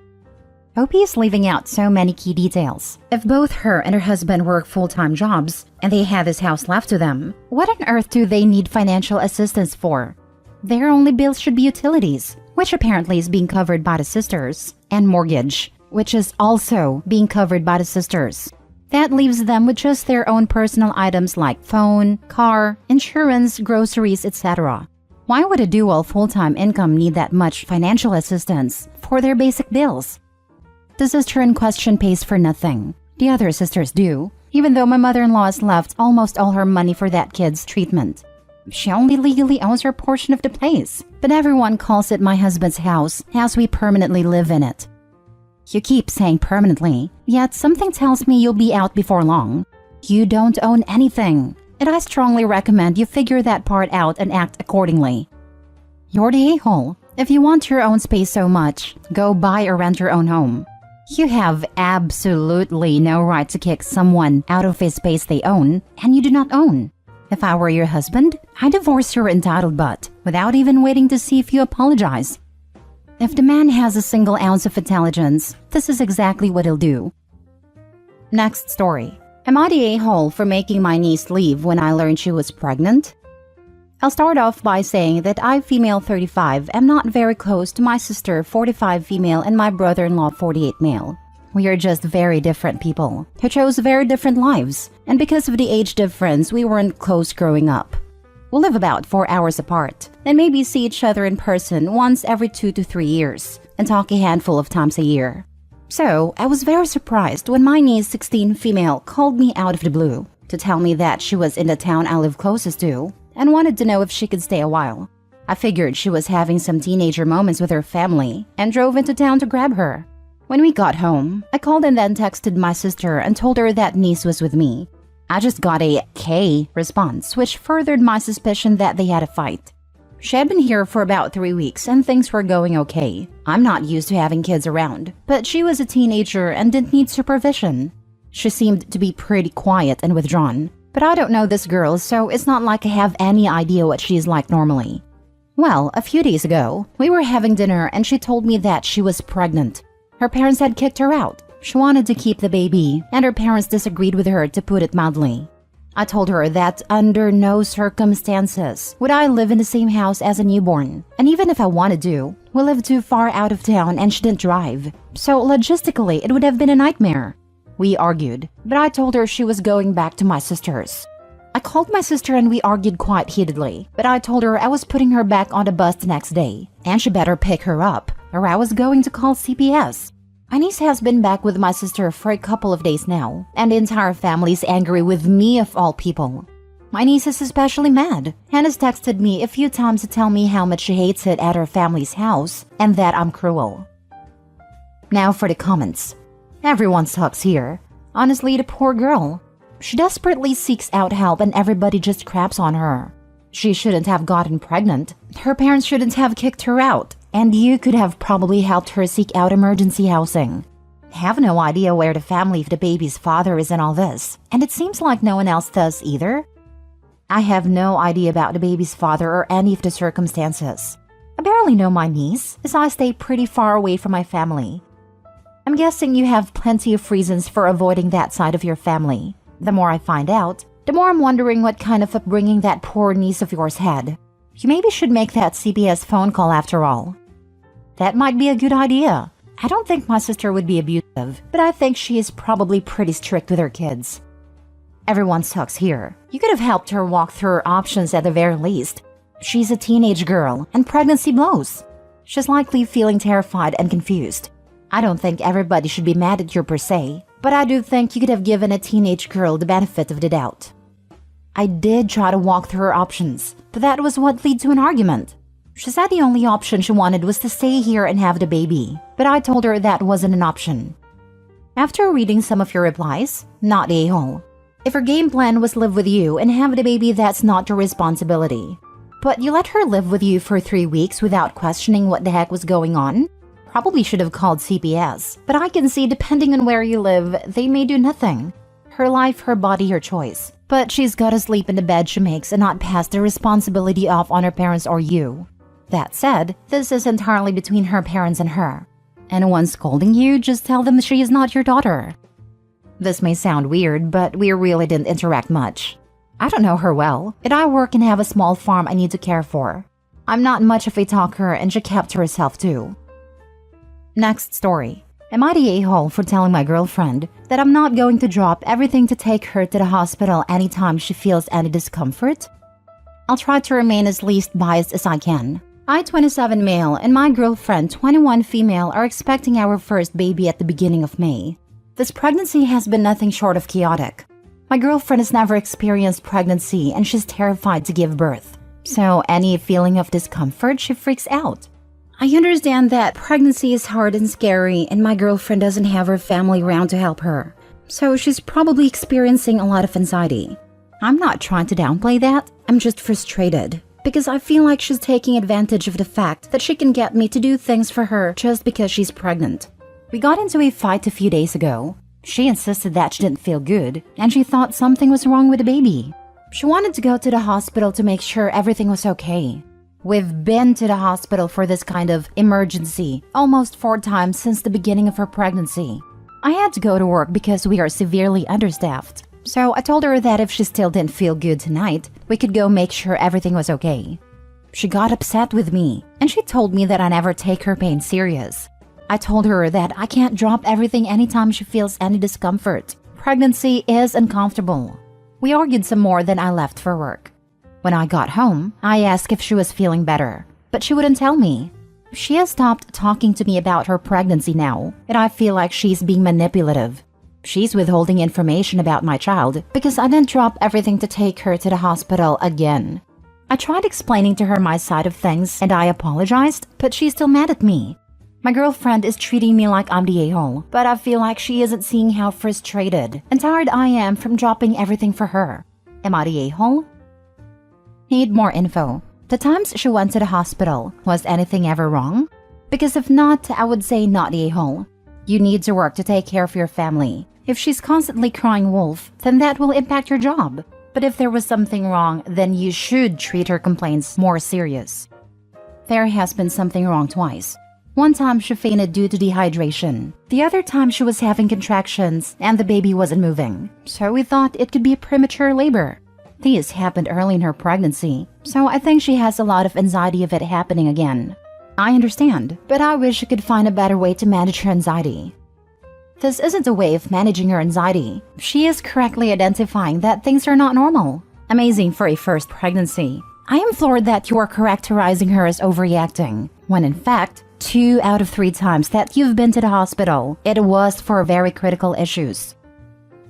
OP is leaving out so many key details. If both her and her husband work full-time jobs and they have this house left to them, what on earth do they need financial assistance for? Their only bills should be utilities, which apparently is being covered by the sisters, and mortgage, which is also being covered by the sisters. That leaves them with just their own personal items like phone, car, insurance, groceries, etc. Why would a dual full-time income need that much financial assistance for their basic bills? The sister in question pays for nothing. The other sisters do, even though my mother-in-law has left almost all her money for that kid's treatment. She only legally owns her portion of the place, but everyone calls it my husband's house as we permanently live in it. You keep saying permanently, yet something tells me you'll be out before long. You don't own anything, and I strongly recommend you figure that part out and act accordingly. You're the a-hole. If you want your own space so much, go buy or rent your own home. You have absolutely no right to kick someone out of a space they own and you do not own. If I were your husband, I'd divorce your entitled butt without even waiting to see if you apologize. If the man has a single ounce of intelligence, this is exactly what he'll do. Next story. Am I the a-hole for making my niece leave when I learned she was pregnant? I'll start off by saying that I, female 35, am not very close to my sister 45 female and my brother-in-law 48 male. We are just very different people who chose very different lives, and because of the age difference, we weren't close growing up. We live about 4 hours apart, and maybe see each other in person once every 2 to 3 years, and talk a handful of times a year. So, I was very surprised when my niece 16 female called me out of the blue to tell me that she was in the town I live closest to, and wanted to know if she could stay a while. I figured she was having some teenager moments with her family and drove into town to grab her. When we got home, I called and then texted my sister and told her that niece was with me. I just got a K response, which furthered my suspicion that they had a fight. She had been here for about 3 weeks and things were going okay. I'm not used to having kids around, but she was a teenager and didn't need supervision. She seemed to be pretty quiet and withdrawn. But I don't know this girl, so it's not like I have any idea what she's like normally. Well, a few days ago, we were having dinner and she told me that she was pregnant. Her parents had kicked her out. She wanted to keep the baby, and her parents disagreed with her, to put it mildly. I told her that under no circumstances would I live in the same house as a newborn. And even if I wanted to, we lived too far out of town and she didn't drive. So logistically, it would have been a nightmare. We argued, but I told her she was going back to my sister's. I called my sister and we argued quite heatedly, but I told her I was putting her back on the bus the next day, and she better pick her up, or I was going to call CPS. My niece has been back with my sister for a couple of days now, and the entire family is angry with me of all people. My niece is especially mad, and has texted me a few times to tell me how much she hates it at her family's house, and that I'm cruel. Now for the comments. Everyone sucks here. Honestly, the poor girl. She desperately seeks out help and everybody just craps on her. She shouldn't have gotten pregnant. Her parents shouldn't have kicked her out. And you could have probably helped her seek out emergency housing. Have no idea where the family of the baby's father is in all this. And it seems like no one else does either. I have no idea about the baby's father or any of the circumstances. I barely know my niece, as I stay pretty far away from my family. I'm guessing you have plenty of reasons for avoiding that side of your family. The more I find out, The more I'm wondering what kind of upbringing that poor niece of yours had. You maybe should make that CPS phone call after all. That might be a good idea. I don't think my sister would be abusive, but I think she is probably pretty strict with her kids. Everyone sucks here. You could have helped her walk through her options at the very least. She's a teenage girl, and pregnancy blows. She's likely feeling terrified and confused. I don't think everybody should be mad at you per se, but I do think you could have given a teenage girl the benefit of the doubt. I did try to walk through her options, but that was what led to an argument. She said the only option she wanted was to stay here and have the baby, but I told her that wasn't an option. After reading some of your replies, not the a-hole. If her game plan was live with you and have the baby, that's not your responsibility. But you let her live with you for 3 weeks without questioning what the heck was going on? Probably should have called CPS, but I can see depending on where you live, they may do nothing. Her life, her body, her choice. But she's gotta sleep in the bed she makes and not pass the responsibility off on her parents or you. That said, this is entirely between her parents and her. Anyone scolding you, just tell them she is not your daughter. This may sound weird, but we really didn't interact much. I don't know her well, and I work and have a small farm I need to care for. I'm not much of a talker and she kept to herself too. Next story. Am I the a-hole for telling my girlfriend that I'm not going to drop everything to take her to the hospital anytime she feels any discomfort? I'll try to remain as least biased as I can. I, 27 male, and my girlfriend, 21 female, are expecting our first baby at the beginning of May. This pregnancy has been nothing short of chaotic. My girlfriend has never experienced pregnancy and she's terrified to give birth. So any feeling of discomfort, she freaks out. I understand that pregnancy is hard and scary and my girlfriend doesn't have her family around to help her. So she's probably experiencing a lot of anxiety. I'm not trying to downplay that, I'm just frustrated. Because I feel like she's taking advantage of the fact that she can get me to do things for her just because she's pregnant. We got into a fight a few days ago. She insisted that she didn't feel good, and she thought something was wrong with the baby. She wanted to go to the hospital to make sure everything was okay. We've been to the hospital for this kind of emergency almost 4 times since the beginning of her pregnancy. I had to go to work because we are severely understaffed. So I told her that if she still didn't feel good tonight, we could go make sure everything was okay. She got upset with me, and she told me that I never take her pain serious. I told her that I can't drop everything anytime she feels any discomfort. Pregnancy is uncomfortable. We argued some more, then I left for work. When I got home, I asked if she was feeling better, but she wouldn't tell me. She has stopped talking to me about her pregnancy now, and I feel like she's being manipulative. She's withholding information about my child because I didn't drop everything to take her to the hospital again. I tried explaining to her my side of things and I apologized, but she's still mad at me. My girlfriend is treating me like I'm the a-hole, but I feel like she isn't seeing how frustrated and tired I am from dropping everything for her. Am I the a-hole? Need more info. The times she went to the hospital, was anything ever wrong? Because if not, I would say not the a-hole. You need to work to take care of your family. If she's constantly crying wolf, then that will impact your job. But if there was something wrong, then you should treat her complaints more serious. There has been something wrong twice. One time she fainted due to dehydration. The other time she was having contractions and the baby wasn't moving. So we thought it could be a premature labor. These happened early in her pregnancy, so I think she has a lot of anxiety of it happening again. I understand, but I wish she could find a better way to manage her anxiety. This isn't a way of managing her anxiety. She is correctly identifying that things are not normal. Amazing for a first pregnancy. I am floored that you are characterizing her as overreacting, when in fact, 2 out of 3 times that you've been to the hospital, it was for very critical issues.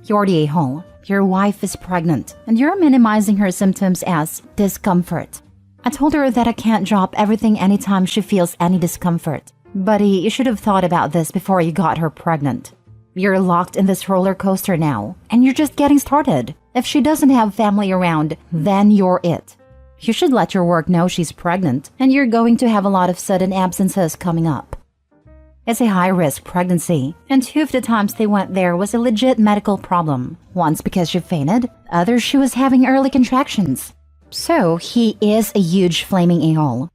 You're the a-hole. Your wife is pregnant, and you're minimizing her symptoms as discomfort. I told her that I can't drop everything anytime she feels any discomfort. Buddy, you should have thought about this before you got her pregnant. You're locked in this roller coaster now, and you're just getting started. If she doesn't have family around, then you're it. You should let your work know she's pregnant, and you're going to have a lot of sudden absences coming up. It's a high-risk pregnancy, and 2 of the times they went there was a legit medical problem. Once because she fainted, others she was having early contractions. So, he is a huge flaming a-hole.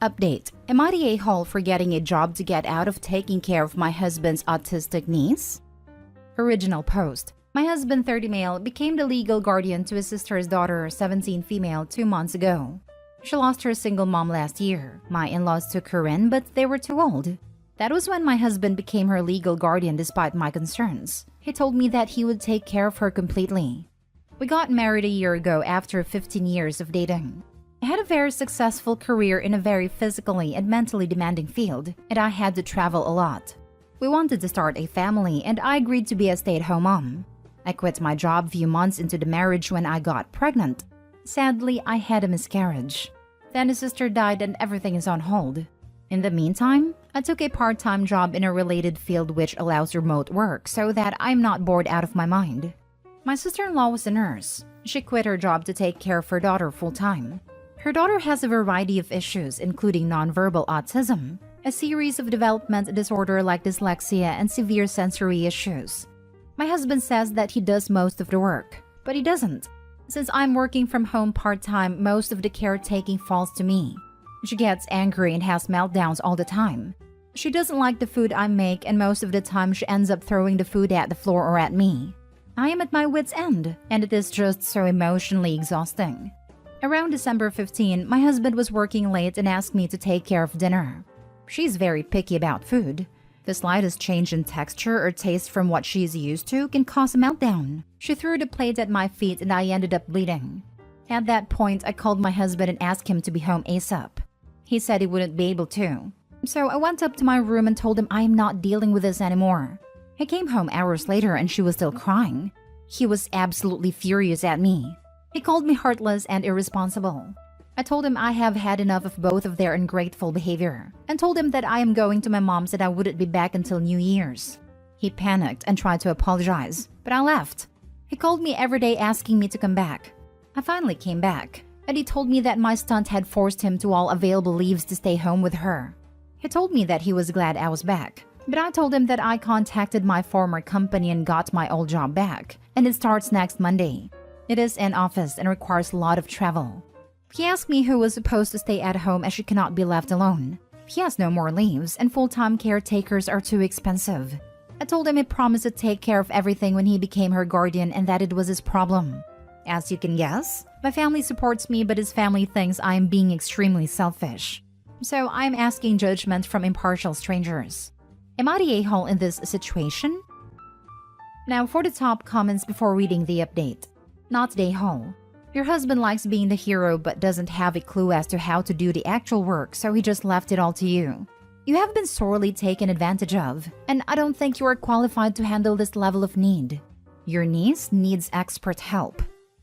Update. Am I the a-hole for getting a job to get out of taking care of my husband's autistic niece? Original post. My husband, 30 male, became the legal guardian to his sister's daughter, 17 female, 2 months ago. She lost her single mom last year. My in-laws took her in, but they were too old. That was when my husband became her legal guardian despite my concerns. He told me that he would take care of her completely. We got married a year ago after 15 years of dating. I had a very successful career in a very physically and mentally demanding field, and I had to travel a lot. We wanted to start a family, and I agreed to be a stay-at-home mom. I quit my job a few months into the marriage when I got pregnant. Sadly, I had a miscarriage. Then his sister died and everything is on hold. In the meantime, I took a part-time job in a related field which allows remote work so that I'm not bored out of my mind. My sister-in-law was a nurse. She quit her job to take care of her daughter full-time. Her daughter has a variety of issues, including nonverbal autism, a series of development disorder like dyslexia, and severe sensory issues. My husband says that he does most of the work, but he doesn't. Since I'm working from home part-time, most of the caretaking falls to me. She gets angry and has meltdowns all the time. She doesn't like the food I make, and most of the time she ends up throwing the food at the floor or at me. I am at my wit's end, and it is just so emotionally exhausting. Around December 15, my husband was working late and asked me to take care of dinner. She's very picky about food. The slightest change in texture or taste from what she's used to can cause a meltdown. She threw the plate at my feet and I ended up bleeding. At that point, I called my husband and asked him to be home ASAP. He said he wouldn't be able to. So I went up to my room and told him I am not dealing with this anymore. He came home hours later and she was still crying. He was absolutely furious at me. He called me heartless and irresponsible. I told him I have had enough of both of their ungrateful behavior and told him that I am going to my mom's and I wouldn't be back until New Year's. He panicked and tried to apologize, but I left. He called me every day asking me to come back. I finally came back, and he told me that my stunt had forced him to all available leaves to stay home with her. He told me that he was glad I was back, but I told him that I contacted my former company and got my old job back, and it starts next Monday. It is in office and requires a lot of travel. He asked me who was supposed to stay at home as she cannot be left alone. He has no more leaves and full-time caretakers are too expensive. I told him he promised to take care of everything when he became her guardian and that it was his problem. As you can guess, my family supports me but his family thinks I am being extremely selfish. So I am asking judgment from impartial strangers. Am I the a-hole in this situation? Now for the top comments before reading the update. Not the a-hole. Your husband likes being the hero but doesn't have a clue as to how to do the actual work, so he just left it all to you. You have been sorely taken advantage of, and I don't think you are qualified to handle this level of need. Your niece needs expert help.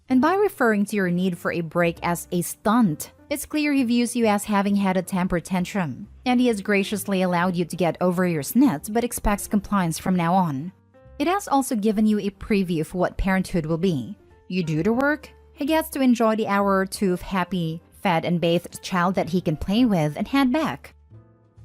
And by referring to your need for a break as a stunt, it's clear he views you as having had a temper tantrum, and he has graciously allowed you to get over your snit but expects compliance from now on. It has also given you a preview of what parenthood will be. You do the work, he gets to enjoy the hour or two of happy, fed and bathed child that he can play with and hand back.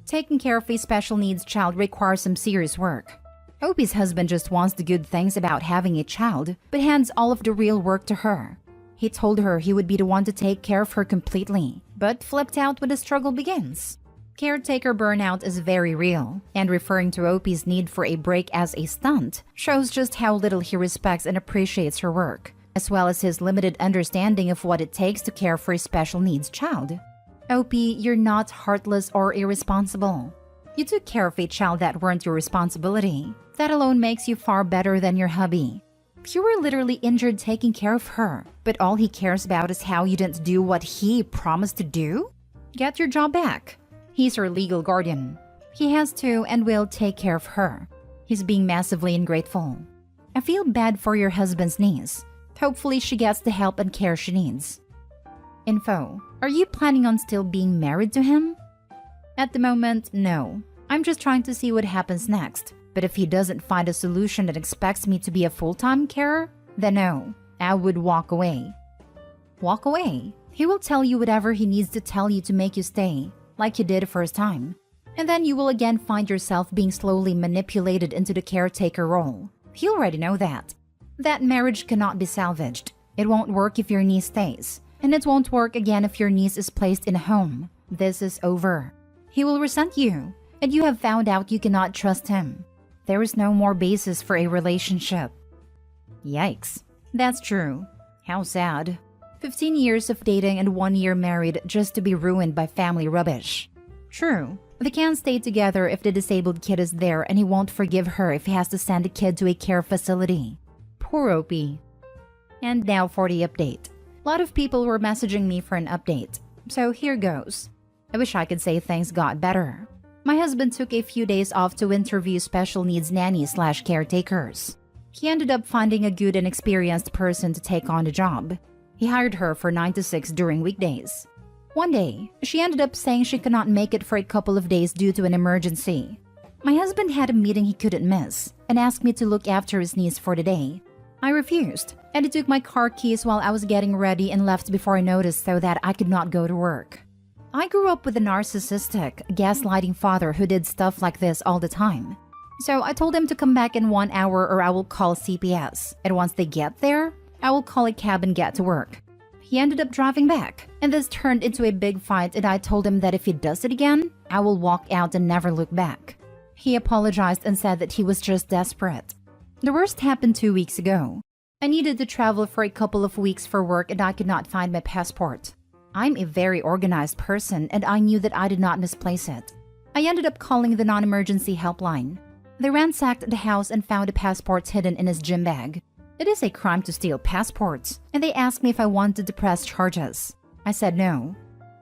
Taking care of a special needs child requires some serious work. Opie's husband just wants the good things about having a child, but hands all of the real work to her. He told her he would be the one to take care of her completely, but flipped out when the struggle begins. Caretaker burnout is very real, and referring to Opie's need for a break as a stunt shows just how little he respects and appreciates her work, as well as his limited understanding of what it takes to care for a special needs child. Opie, you're not heartless or irresponsible. You took care of a child that weren't your responsibility. That alone makes you far better than your hubby. You were literally injured taking care of her, but all he cares about is how you didn't do what he promised to do? Get your job back. He's her legal guardian. He has to and will take care of her. He's being massively ungrateful. I feel bad for your husband's niece. Hopefully she gets the help and care she needs. Info. Are you planning on still being married to him? At the moment, no. I'm just trying to see what happens next. But if he doesn't find a solution that expects me to be a full-time carer, then no, I would walk away. Walk away. He will tell you whatever he needs to tell you to make you stay, like you did the first time. And then you will again find yourself being slowly manipulated into the caretaker role. You already know that. That marriage cannot be salvaged. It won't work if your niece stays. And it won't work again if your niece is placed in a home. This is over. He will resent you, and you have found out you cannot trust him. There is no more basis for a relationship. Yikes. That's true. How sad. 15 years of dating and 1 year married just to be ruined by family rubbish. True. They can't stay together if the disabled kid is there, and he won't forgive her if he has to send the kid to a care facility. Poor Opie. And now for the update. A lot of people were messaging me for an update, so here goes. I wish I could say things got better. My husband took a few days off to interview special needs nannies/caretakers. He ended up finding a good and experienced person to take on the job. He hired her for 9 to 6 during weekdays. One day, she ended up saying she could not make it for a couple of days due to an emergency. My husband had a meeting he couldn't miss and asked me to look after his niece for the day. I refused, and he took my car keys while I was getting ready and left before I noticed so that I could not go to work. I grew up with a narcissistic, gaslighting father who did stuff like this all the time. So I told him to come back in 1 hour or I will call CPS, and once they get there, I will call a cab and get to work. He ended up driving back, and this turned into a big fight, and I told him that if he does it again, I will walk out and never look back. He apologized and said that he was just desperate. The worst happened 2 weeks ago. I needed to travel for a couple of weeks for work and I could not find my passport. I'm a very organized person and I knew that I did not misplace it. I ended up calling the non-emergency helpline. They ransacked the house and found the passports hidden in his gym bag. It is a crime to steal passports, and they asked me if I wanted to press charges. I said no.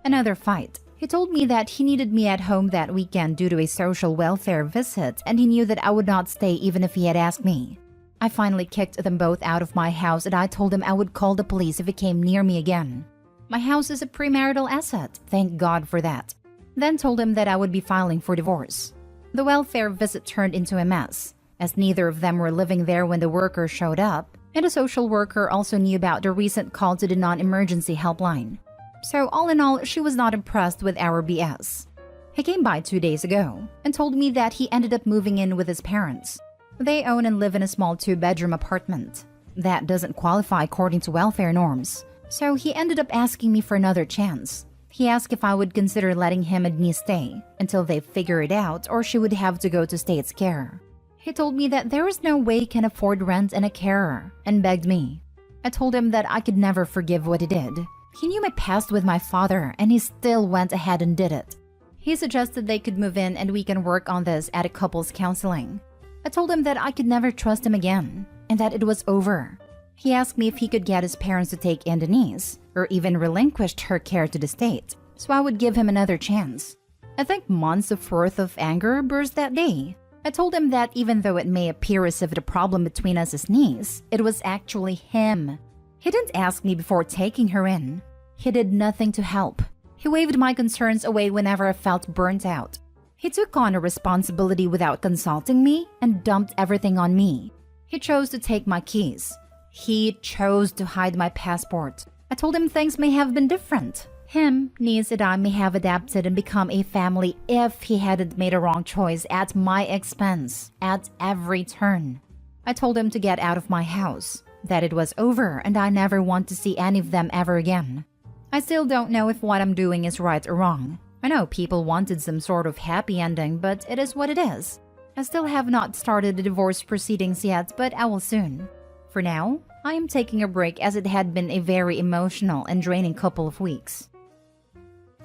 Another fight. He told me that he needed me at home that weekend due to a social welfare visit, and he knew that I would not stay even if he had asked me. I finally kicked them both out of my house, and I told him I would call the police if he came near me again. My house is a premarital asset, thank God for that. Then told him that I would be filing for divorce. The welfare visit turned into a mess, as neither of them were living there when the worker showed up, and the social worker also knew about the recent call to the non-emergency helpline. So all in all, she was not impressed with our BS. He came by 2 days ago and told me that he ended up moving in with his parents. They own and live in a small 2-bedroom apartment. That doesn't qualify according to welfare norms. So he ended up asking me for another chance. He asked if I would consider letting him and me stay until they figure it out, or she would have to go to state's care. He told me that there is no way he can afford rent and a carer, and begged me. I told him that I could never forgive what he did. He knew my past with my father, and he still went ahead and did it. He suggested they could move in and we can work on this at a couples counseling. I told him that I could never trust him again, and that it was over. He asked me if he could get his parents to take in Denise, or even relinquished her care to the state, so I would give him another chance. I think months of worth of anger burst that day. I told him that even though it may appear as if the problem between us is niece, it was actually him. He didn't ask me before taking her in. He did nothing to help. He waved my concerns away whenever I felt burnt out. He took on a responsibility without consulting me and dumped everything on me. He chose to take my keys. He chose to hide my passport. I told him things may have been different. Him, niece, and I may have adapted and become a family if he hadn't made a wrong choice at my expense, at every turn. I told him to get out of my house, that it was over and I never want to see any of them ever again. I still don't know if what I'm doing is right or wrong. I know people wanted some sort of happy ending, but it is what it is. I still have not started the divorce proceedings yet, but I will soon. For now, I am taking a break as it had been a very emotional and draining couple of weeks.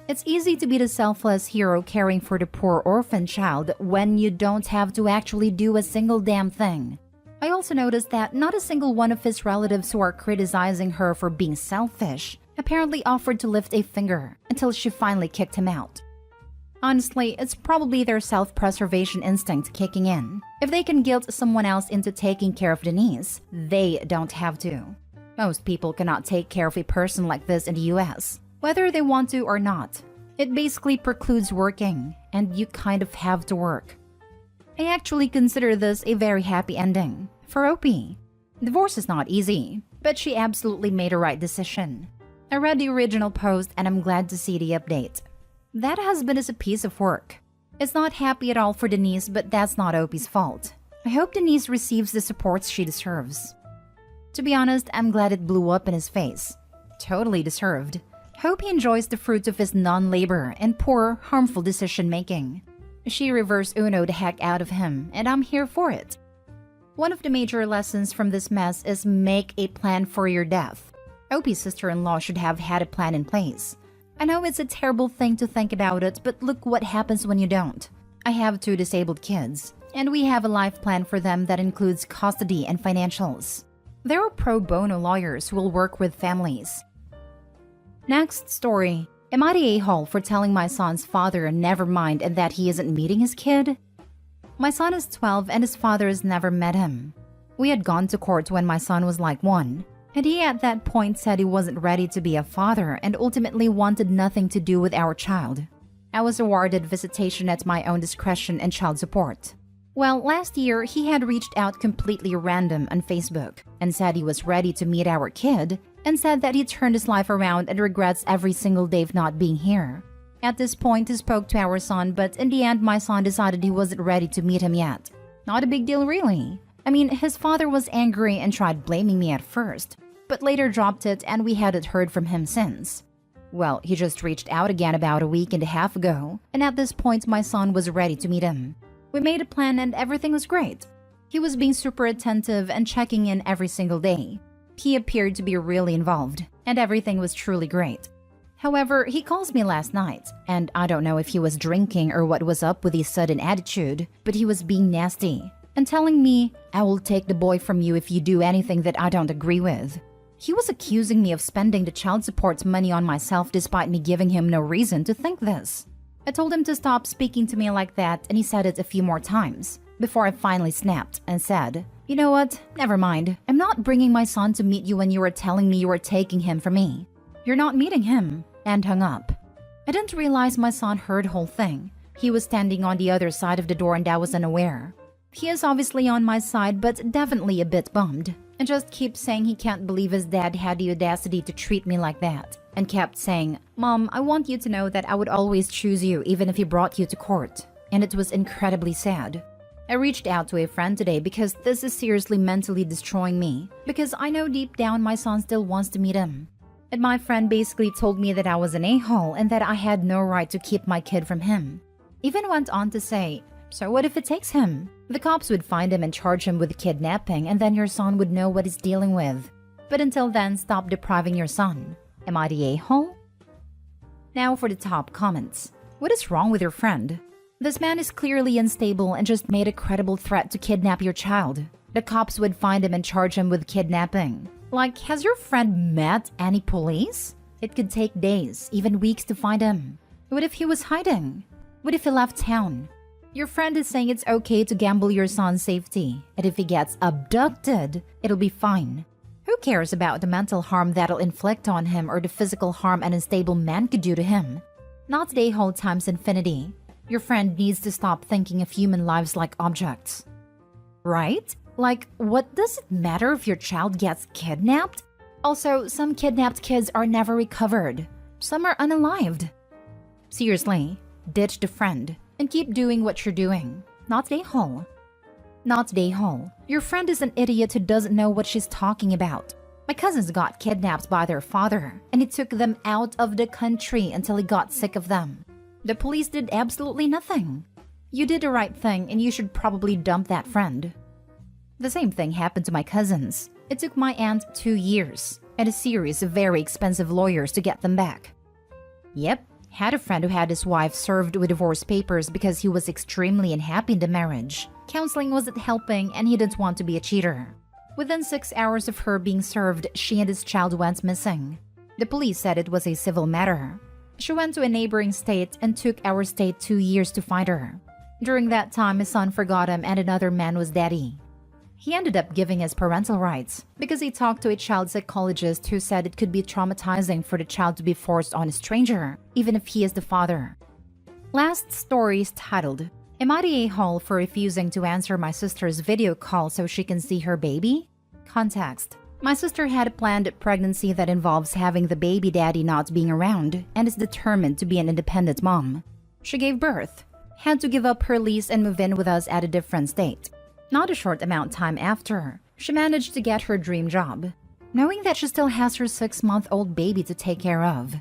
It's easy to be the selfless hero caring for the poor orphan child when you don't have to actually do a single damn thing. I also noticed that not a single one of his relatives who are criticizing her for being selfish apparently offered to lift a finger until she finally kicked him out. Honestly, it's probably their self-preservation instinct kicking in. If they can guilt someone else into taking care of Denise, they don't have to. Most people cannot take care of a person like this in the US, whether they want to or not. It basically precludes working, and you kind of have to work. I actually consider this a very happy ending for Opie. Divorce is not easy, but she absolutely made a right decision. I read the original post and I'm glad to see the update. That husband is a piece of work. It's not happy at all for Denise, but that's not Opie's fault. I hope Denise receives the support she deserves. To be honest, I'm glad it blew up in his face. Totally deserved. Hope he enjoys the fruits of his non-labor and poor, harmful decision-making. She reverse Uno the heck out of him, and I'm here for it. One of the major lessons from this mess is make a plan for your death. Opie's sister-in-law should have had a plan in place. I know it's a terrible thing to think about it, but look what happens when you don't. I have 2 disabled kids, and we have a life plan for them that includes custody and financials. There are pro bono lawyers who will work with families. Next story. Am I the a-hole for telling my son's father never mind and that he isn't meeting his kid? My son is 12 and his father has never met him. We had gone to court when my son was like 1, and he at that point said he wasn't ready to be a father and ultimately wanted nothing to do with our child. I was awarded visitation at my own discretion and child support. Well, last year he had reached out completely random on Facebook and said he was ready to meet our kid and said that he turned his life around and regrets every single day of not being here. At this point, he spoke to our son, but in the end, my son decided he wasn't ready to meet him yet. Not a big deal, really. I mean, his father was angry and tried blaming me at first, but later dropped it and we hadn't heard from him since. Well, he just reached out again about a week and a half ago, and at this point, my son was ready to meet him. We made a plan and everything was great. He was being super attentive and checking in every single day. He appeared to be really involved, and everything was truly great. However, he calls me last night, and I don't know if he was drinking or what was up with his sudden attitude, but he was being nasty and telling me, "I will take the boy from you if you do anything that I don't agree with." He was accusing me of spending the child support money on myself despite me giving him no reason to think this. I told him to stop speaking to me like that, and he said it a few more times before I finally snapped and said, "You know what? Never mind. I'm not bringing my son to meet you when you were telling me you were taking him from me. You're not meeting him," and hung up. I didn't realize my son heard the whole thing. He was standing on the other side of the door and I was unaware. He is obviously on my side, but definitely a bit bummed, and just keeps saying he can't believe his dad had the audacity to treat me like that, and kept saying, "Mom, I want you to know that I would always choose you even if he brought you to court," and it was incredibly sad. I reached out to a friend today because this is seriously mentally destroying me, because I know deep down my son still wants to meet him. And my friend basically told me that I was an a-hole and that I had no right to keep my kid from him. Even went on to say, "So what if it takes him? The cops would find him and charge him with kidnapping, and then your son would know what he's dealing with. But until then, stop depriving your son. Am I the a-hole?" Now for the top comments. What is wrong with your friend? This man is clearly unstable and just made a credible threat to kidnap your child. The cops would find him and charge him with kidnapping. Like, has your friend met any police? It could take days, even weeks to find him. What if he was hiding? What if he left town? Your friend is saying it's okay to gamble your son's safety, and if he gets abducted, it'll be fine. Who cares about the mental harm that'll inflict on him or the physical harm an unstable man could do to him? Not the a-hole times infinity. Your friend needs to stop thinking of human lives like objects. Right? Like, what does it matter if your child gets kidnapped? Also, some kidnapped kids are never recovered. Some are unalived. Seriously, ditch the friend and keep doing what you're doing. Not the a-hole. Not the a-hole. Your friend is an idiot who doesn't know what she's talking about. My cousins got kidnapped by their father, and he took them out of the country until he got sick of them. The police did absolutely nothing. You did the right thing, and you should probably dump that friend. The same thing happened to my cousins. It took my aunt 2 years and a series of very expensive lawyers to get them back. Yep, had a friend who had his wife served with divorce papers because he was extremely unhappy in the marriage. Counseling wasn't helping and he didn't want to be a cheater. Within 6 hours of her being served, she and his child went missing. The police said it was a civil matter. She went to a neighboring state and took our state 2 years to find her. During that time, his son forgot him and another man was daddy. He ended up giving his parental rights because he talked to a child psychologist who said it could be traumatizing for the child to be forced on a stranger, even if he is the father. Last story is titled, "Am I the a-hole for refusing to answer my sister's video call so she can see her baby?" Context. My sister had a planned pregnancy that involves having the baby daddy not being around and is determined to be an independent mom. She gave birth, had to give up her lease and move in with us at a different state. Not a short amount of time after, she managed to get her dream job, knowing that she still has her 6-month-old baby to take care of.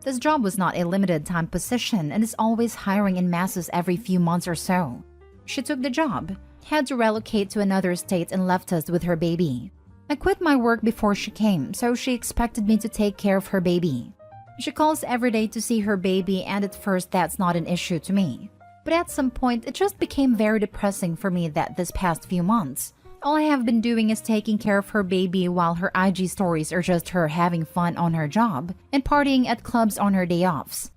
This job was not a limited time position and is always hiring in masses every few months or so. She took the job, had to relocate to another state and left us with her baby. I quit my work before she came, so she expected me to take care of her baby. She calls every day to see her baby, and at first that's not an issue to me. But at some point, it just became very depressing for me that this past few months, all I have been doing is taking care of her baby while her IG stories are just her having fun on her job and partying at clubs on her day offs.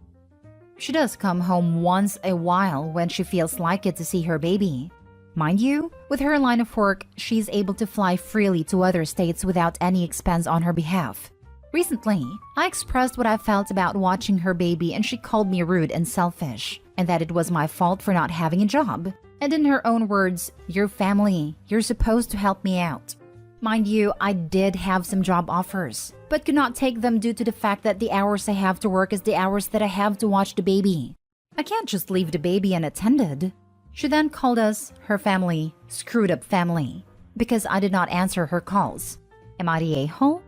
She does come home once a while when she feels like it to see her baby. Mind you, with her line of work, she's able to fly freely to other states without any expense on her behalf. Recently, I expressed what I felt about watching her baby and she called me rude and selfish, and that it was my fault for not having a job. And in her own words, "You're family, you're supposed to help me out." Mind you, I did have some job offers, but could not take them due to the fact that the hours I have to work is the hours that I have to watch the baby. I can't just leave the baby unattended. She then called us, her family, screwed up family, because I did not answer her calls. Am I the a-hole?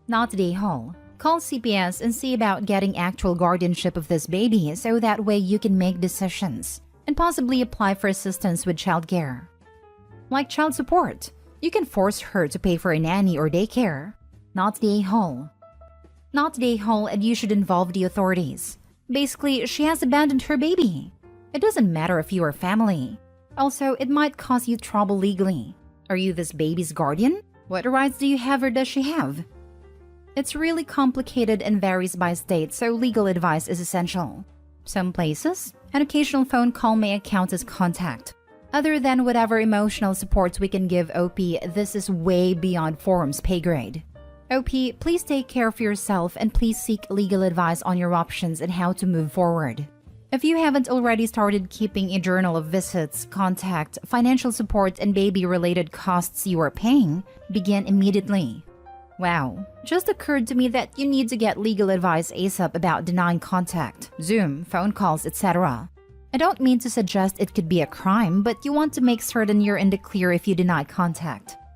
Not the a-hole. Call CPS and see about getting actual guardianship of this baby so that way you can make decisions and possibly apply for assistance with childcare. Like child support, you can force her to pay for a nanny or daycare. Not the a-hole. Not the a-hole, and you should involve the authorities. Basically, she has abandoned her baby. It doesn't matter if you are family. Also, it might cause you trouble legally. Are you this baby's guardian? What rights do you have or does she have? It's really complicated and varies by state, so legal advice is essential. Some places, an occasional phone call may count as contact. Other than whatever emotional supports we can give OP, this is way beyond forum's pay grade. OP, please take care of yourself and please seek legal advice on your options and how to move forward. If you haven't already started keeping a journal of visits, contact, financial support, and baby-related costs you are paying, begin immediately. Wow, just occurred to me that you need to get legal advice ASAP about denying contact, Zoom, phone calls, etc. I don't mean to suggest it could be a crime, but you want to make certain you're in the clear if you deny contact.